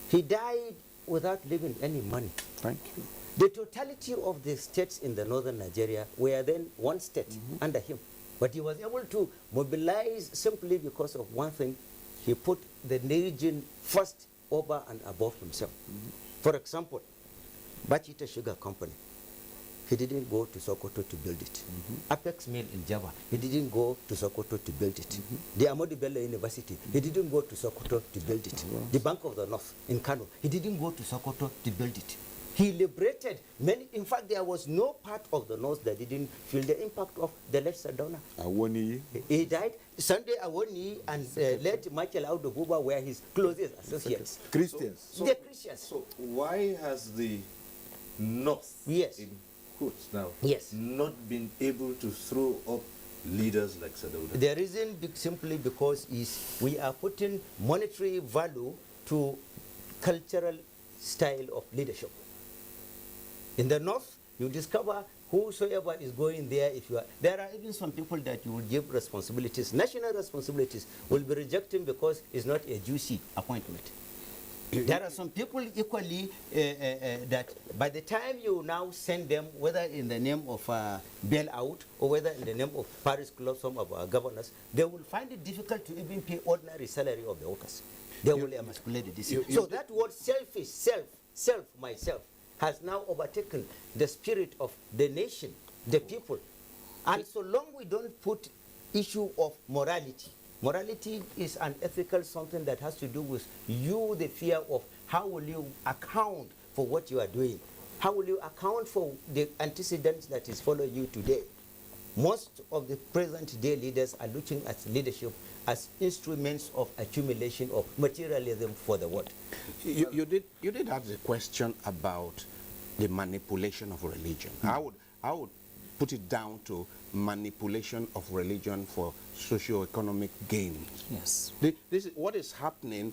S7: he died without leaving any money.
S8: Thank you.
S7: The totality of the states in the northern Nigeria were then one state under him. But he was able to mobilize simply because of one thing. He put the region first over and above himself. For example, Bachita Sugar Company, he didn't go to Sokoto to build it. Apex Mill in Java, he didn't go to Sokoto to build it. The Ahmadu Bello University, he didn't go to Sokoto to build it. The Bank of the North in Kano, he didn't go to Sokoto to build it. He liberated many. In fact, there was no part of the North that didn't feel the impact of the late Sadona.
S8: Awoni.
S7: He died. Sunday Awoni and late Michael Audu Buba were his closest associates.
S10: Christians.
S7: The Christians.
S2: So why has the North, in quotes now, not been able to throw up leaders like Sadona?
S7: The reason simply because we are putting monetary value to cultural style of leadership. In the north, you discover whosoever is going there, there are even some people that you will give responsibilities, national responsibilities, will be rejecting because it's not a juicy appointment. There are some people equally that by the time you now send them, whether in the name of bailout or whether in the name of Paris Club, some of our governors, they will find it difficult to even pay ordinary salary of the workers. They will emasculate this. So that word selfish, myself, has now overtaken the spirit of the nation, the people. And so long we don't put issue of morality. Morality is an ethical something that has to do with you, the fear of how will you account for what you are doing? How will you account for the antecedents that is following you today? Most of the present day leaders are looking at leadership as instruments of accumulation of materialism for the world.
S8: You did ask the question about the manipulation of religion. I would put it down to manipulation of religion for socio-economic gain.
S9: Yes.
S8: This is what is happening.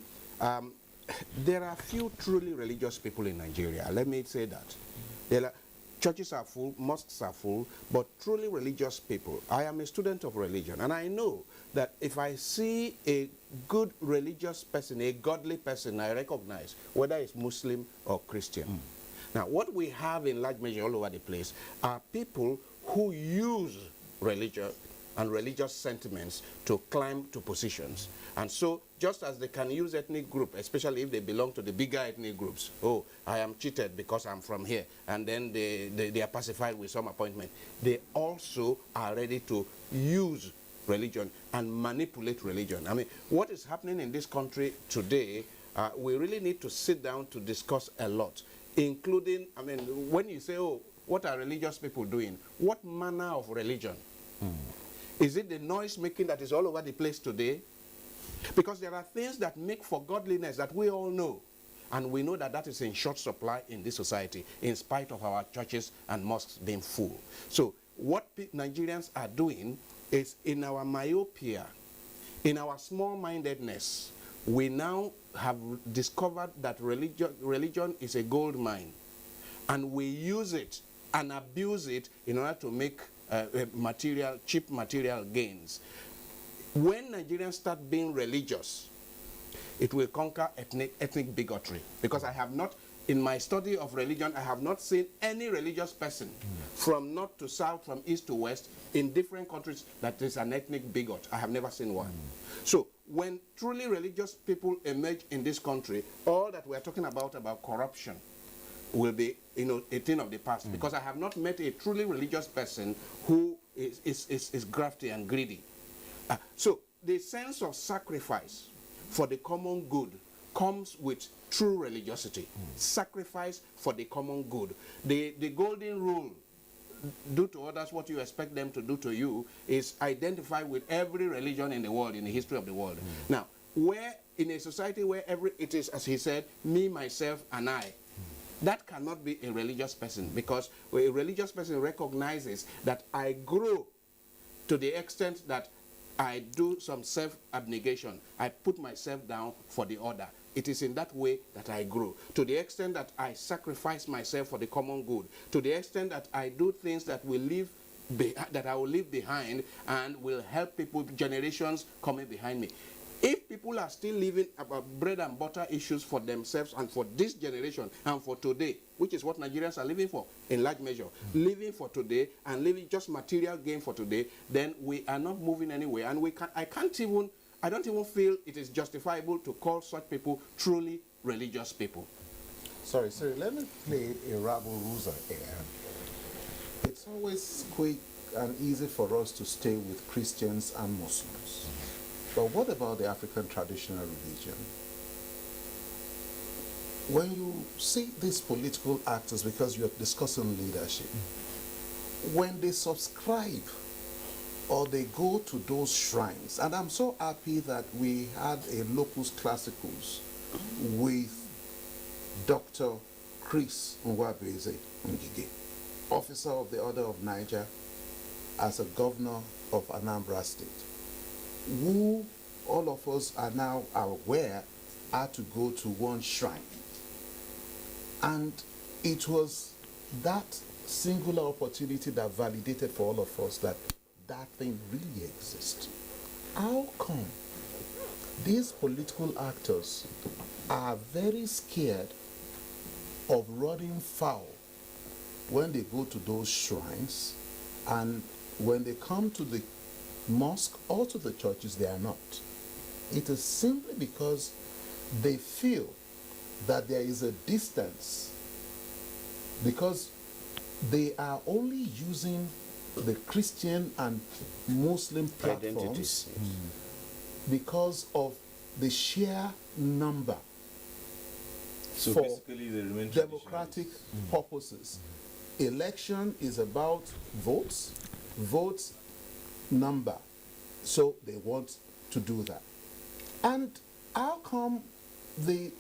S8: There are few truly religious people in Nigeria. Let me say that. Churches are full, mosques are full, but truly religious people. I am a student of religion, and I know that if I see a good religious person, a godly person, I recognize whether it's Muslim or Christian. Now, what we have in large measure all over the place are people who use religion and religious sentiments to climb to positions. And so, just as they can use ethnic group, especially if they belong to the bigger ethnic groups, oh, I am cheated because I'm from here, and then they are pacified with some appointment, they also are ready to use religion and manipulate religion. I mean, what is happening in this country today, we really need to sit down to discuss a lot, including, I mean, when you say, oh, what are religious people doing? What manner of religion? Is it the noise making that is all over the place today? Because there are things that make for godliness that we all know. And we know that that is in short supply in this society, in spite of our churches and mosques being full. So what Nigerians are doing is, in our myopia, in our small-mindedness, we now have discovered that religion is a gold mine. And we use it and abuse it in order to make cheap material gains. When Nigerians start being religious, it will conquer ethnic bigotry. Because I have not, in my study of religion, I have not seen any religious person from north to south, from east to west, in different countries that is an ethnic bigot. I have never seen one. So when truly religious people emerge in this country, all that we're talking about corruption will be, a thing of the past. Because I have not met a truly religious person who is crafty and greedy. So the sense of sacrifice for the common good comes with true religiosity, sacrifice for the common good. The golden rule, do to others what you expect them to do to you, is identified with every religion in the world, in the history of the world. Now, where in a society where it is, as he said, me, myself, and I, that cannot be a religious person, because a religious person recognizes that I grow to the extent that I do some self-abnegation. I put myself down for the other. It is in that way that I grow. To the extent that I sacrifice myself for the common good. To the extent that I do things that that I will leave behind and will help people, generations coming behind me. If people are still living about bread and butter issues for themselves and for this generation and for today, which is what Nigerians are living for in large measure, living for today and living just material gain for today, then we are not moving anywhere. And I don't even feel it is justifiable to call such people truly religious people.
S4: Sorry, let me play a rabble rouser here. It's always quick and easy for us to stay with Christians and Muslims. But what about the African traditional religion? When you see these political actors, because you're discussing leadership, when they subscribe or they go to those shrines, and I'm so happy that we had a locus classicus with Dr. Chris Nwabeze Ngige, officer of the Order of Niger, as a governor of Anambra State, who all of us are now aware had to go to one shrine. And it was that singular opportunity that validated for all of us that that thing really exists. How come these political actors are very scared of running foul when they go to those shrines, and when they come to the mosque or to the churches, they are not? It is simply because they feel that there is a distance, because they are only using the Christian and Muslim platforms because of the sheer number
S2: so
S4: for
S2: basically they remain
S4: democratic purposes. Election is about votes number, so they want to do that. And how come the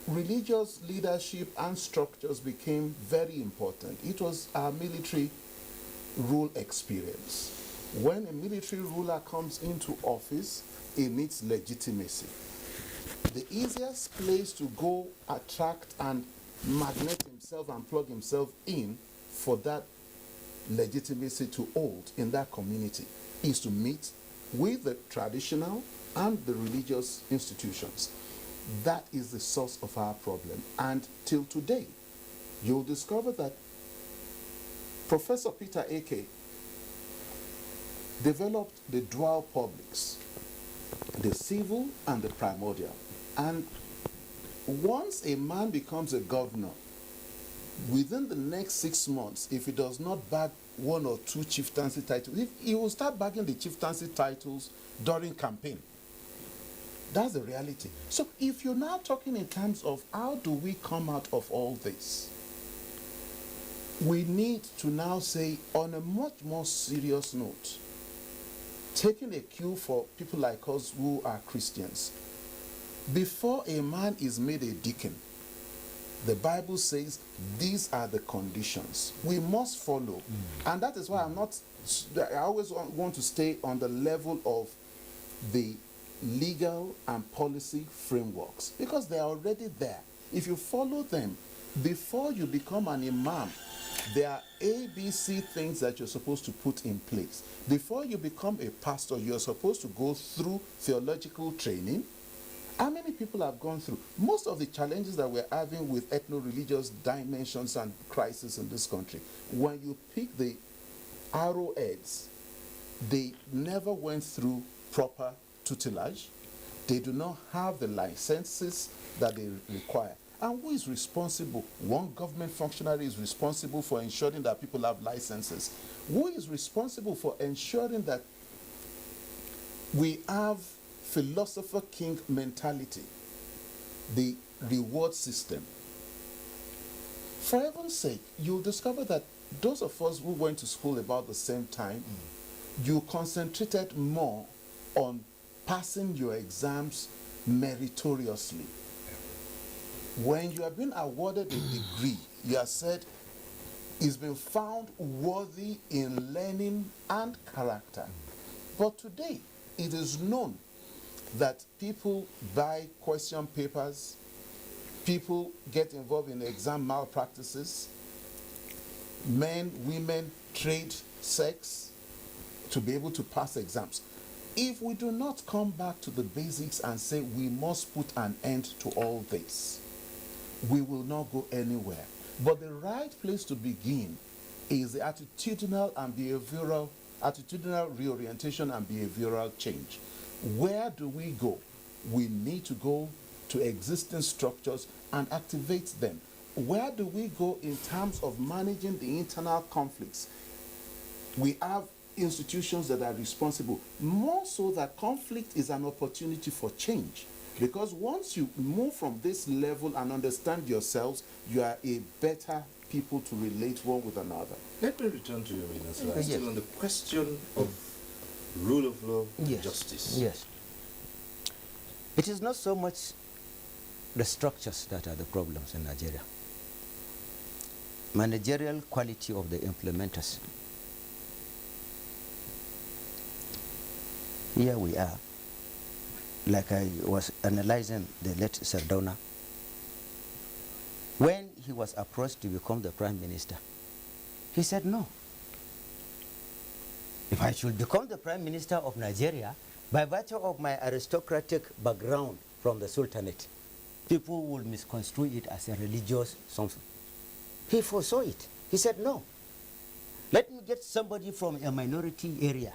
S4: religious leadership and structures became very important? It was our military rule experience. When a military ruler comes into office, it needs legitimacy. The easiest place to go attract and magnet himself and plug himself in for that legitimacy to hold in that community is to meet with the traditional and the religious institutions. That is the source of our problem. And till today, you'll discover that Professor Peter Eke developed the dual publics, the civil and the primordial. And once a man becomes a governor, within the next 6 months, if he does not bag one or two chieftaincy titles, he will start bagging the chieftaincy titles during campaign. That's the reality. So if you're now talking in terms of how do we come out of all this, we need to now say, on a much more serious note, taking a cue for people like us who are Christians, before a man is made a deacon, the Bible says these are the conditions we must follow. And that is why I always want to stay on the level of the legal and policy frameworks, because they are already there. If you follow them, before you become an imam, there are ABC things that you're supposed to put in place. Before you become a pastor, you're supposed to go through theological training. How many people have gone through? Most of the challenges that we're having with ethno-religious dimensions and crisis in this country, when you pick the arrowheads, they never went through proper tutelage. They do not have the licenses that they require. And who is responsible? One government functionary is responsible for ensuring that people have licenses. Who is responsible for ensuring that we have philosopher king mentality? the reward system. For heaven's sake, you'll discover that those of us who went to school about the same time, you concentrated more on passing your exams meritoriously. When you have been awarded a degree, you are said, it's been found worthy in learning and character. But today, it is known that people buy question papers, people get involved in exam malpractices, men, women trade sex to be able to pass exams. If we do not come back to the basics and say we must put an end to all this, we will not go anywhere. But the right place to begin is the attitudinal reorientation and behavioral change. Where do we go? We need to go to existing structures and activate them. Where do we go in terms of managing the internal conflicts? We have institutions that are responsible, more so that conflict is an opportunity for change. Because once you move from this level and understand yourselves, you are a better people to relate one with another.
S2: Let me return to you, Minister.
S7: Yes.
S2: Still on the question of rule of law and
S7: Yes.
S2: justice.
S7: Yes. It is not so much the structures that are the problems in Nigeria. Managerial quality of the implementers. Here we are, like I was analyzing the late Sardauna. When he was approached to become the Prime Minister, he said no. If I should become the Prime Minister of Nigeria, by virtue of my aristocratic background from the Sultanate, people will misconstrue it as a religious something. He foresaw it. He said no. Let me get somebody from a minority area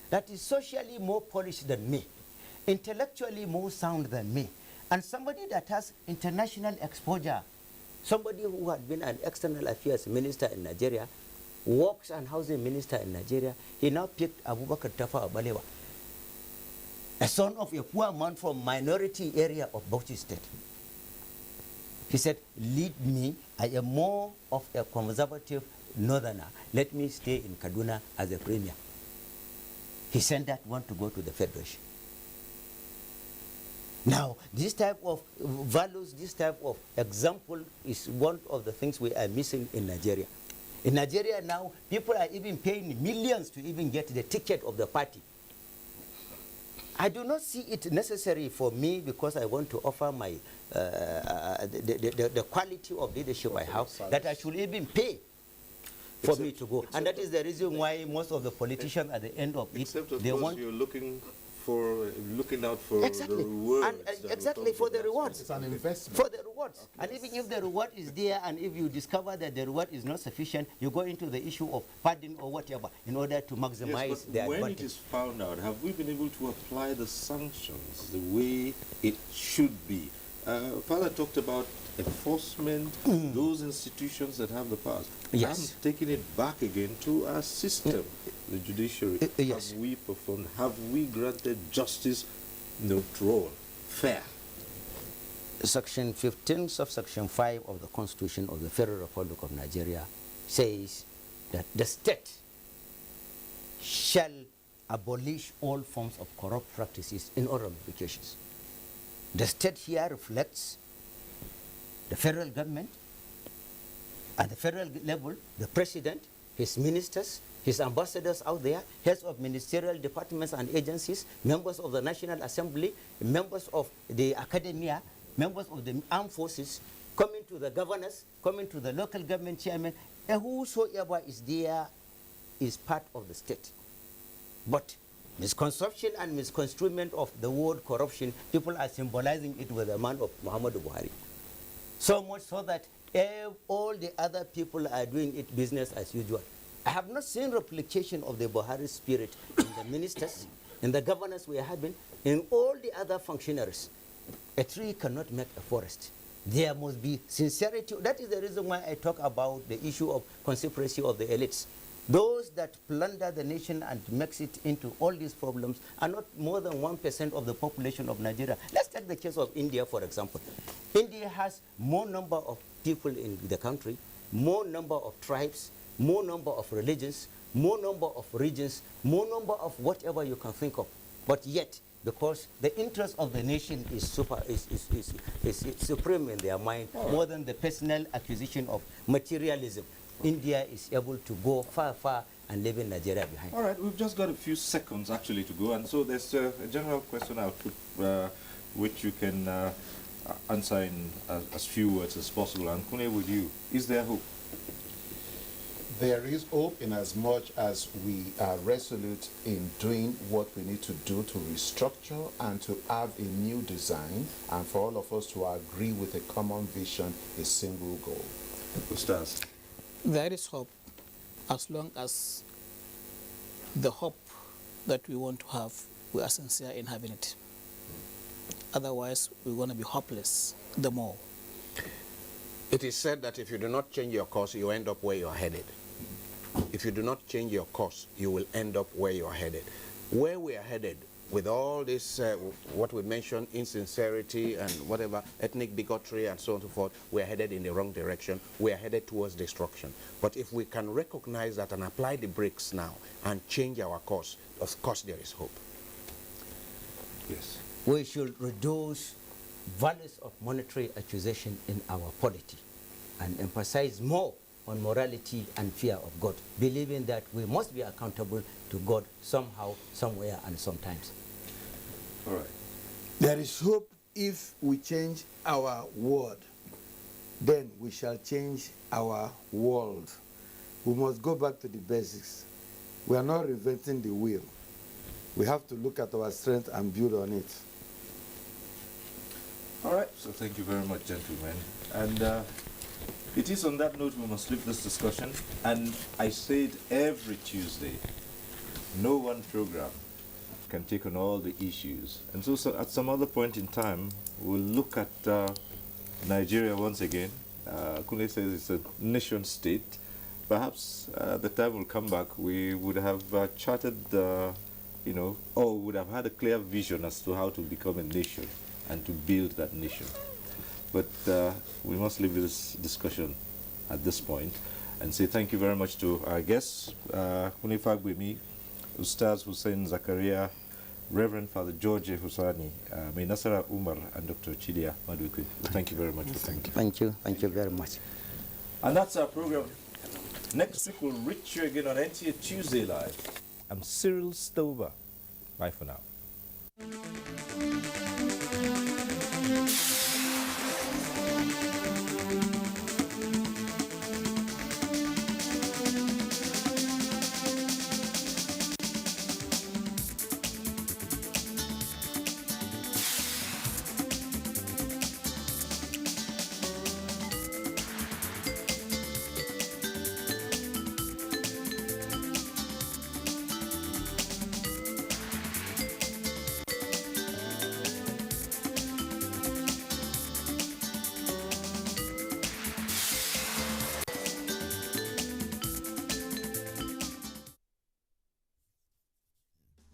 S7: that is socially more polished than me, intellectually more sound than me, and somebody that has international exposure, somebody who had been an external affairs minister in Nigeria, works and housing minister in Nigeria. He now picked Abubakar Tafawa Balewa, a son of a poor man from minority area of Bauchi State. He said, lead me, I am more of a conservative northerner, let me stay in Kaduna as a premier. He sent that one to go to the Federation. Now, this type of values, this type of example is one of the things we are missing in Nigeria. In Nigeria now, people are even paying millions to even get the ticket of the party. I do not see it necessary for me, because I want to offer my the quality of leadership I have, that I should even pay for me to go. And that is the reason why most of the politicians at the end of it, they want...
S2: You're looking out for
S7: exactly.
S2: the rewards.
S7: And exactly, for the rewards.
S4: It's an investment.
S7: For the rewards. Okay. And even if the reward is there, and if you discover that the reward is not sufficient, you go into the issue of padding or whatever in order to maximize
S2: yes, but
S7: the
S2: when
S7: advantage.
S2: it is found out, have we been able to apply the sanctions the way it should be? Father talked about enforcement, those institutions that have the powers.
S7: Yes.
S2: I'm taking it back again to our system, the judiciary.
S7: Yes.
S2: Have we performed, have we granted justice to all? Fair.
S7: Section 15, subsection 5 of the Constitution of the Federal Republic of Nigeria says that the state shall abolish all forms of corrupt practices in all ramifications. The state here reflects the federal government, at the federal level, the president, his ministers, his ambassadors out there, heads of ministerial departments and agencies, members of the National Assembly, members of the academia, members of the armed forces, coming to the governors, coming to the local government chairman, and whosoever is there is part of the state. But misconception and misconstruement of the word corruption, people are symbolizing it with the man of Muhammadu Buhari. So much so that all the other people are doing it business as usual. I have not seen replication of the Buhari spirit in the ministers, in the governors we are having, in all the other functionaries. A tree cannot make a forest. There must be sincerity. That is the reason why I talk about the issue of conspiracy of the elites. Those that plunder the nation and makes it into all these problems are not more than 1% of the population of Nigeria. Let's take the case of India, for example. India has more number of people in the country, more number of tribes, more number of religions, more number of regions, more number of whatever you can think of. But yet, because the interest of the nation is supreme in their mind, more than the personal acquisition of materialism, India is able to go far, far and leaving Nigeria behind.
S2: All right, we've just got a few seconds actually to go, and so there's a general question I'll put, which you can answer in as few words as possible. And Kune, with you, is there hope?
S4: There is hope in as much as we are resolute in doing what we need to do to restructure and to have a new design, and for all of us to agree with a common vision, a single goal.
S2: Ustaz?
S9: There is hope as long as the hope that we want to have, we are sincere in having it. Otherwise, we're going to be hopeless the more.
S8: It is said that if you do not change your course, you end up where you are headed. If you do not change your course, you will end up where you are headed. Where we are headed, with all this, what we mentioned, insincerity and whatever, ethnic bigotry and so on and so forth, we are headed in the wrong direction. We are headed towards destruction. But if we can recognize that and apply the brakes now and change our course, of course there is hope.
S2: Yes.
S7: We should reduce values of monetary accusation in our polity and emphasize more on morality and fear of God, believing that we must be accountable to God somehow, somewhere, and sometimes.
S2: All right.
S10: There is hope if we change our word, then we shall change our world. We must go back to the basics. We are not reinventing the wheel. We have to look at our strength and build on it.
S2: All right, so thank you very much, gentlemen. And it is on that note we must leave this discussion. And I say it every Tuesday, no one program can take on all the issues. And so at some other point in time, we'll look at Nigeria once again. Kune says it's a nation state. Perhaps the time will come back, we would have charted, or would have had a clear vision as to how to become a nation and to build that nation. But we must leave this discussion at this point and say thank you very much to our guests, Kune Fagbemi, Ustaz Hussein Zakaria, Reverend Father George Husani, May Nasara Umar, and Dr. Chidia Maduke. Thank you very much.
S7: Thank you very much.
S2: And that's our program. Next week we'll reach you again on NTA Tuesday Live. I'm Cyril Stover. Bye for now.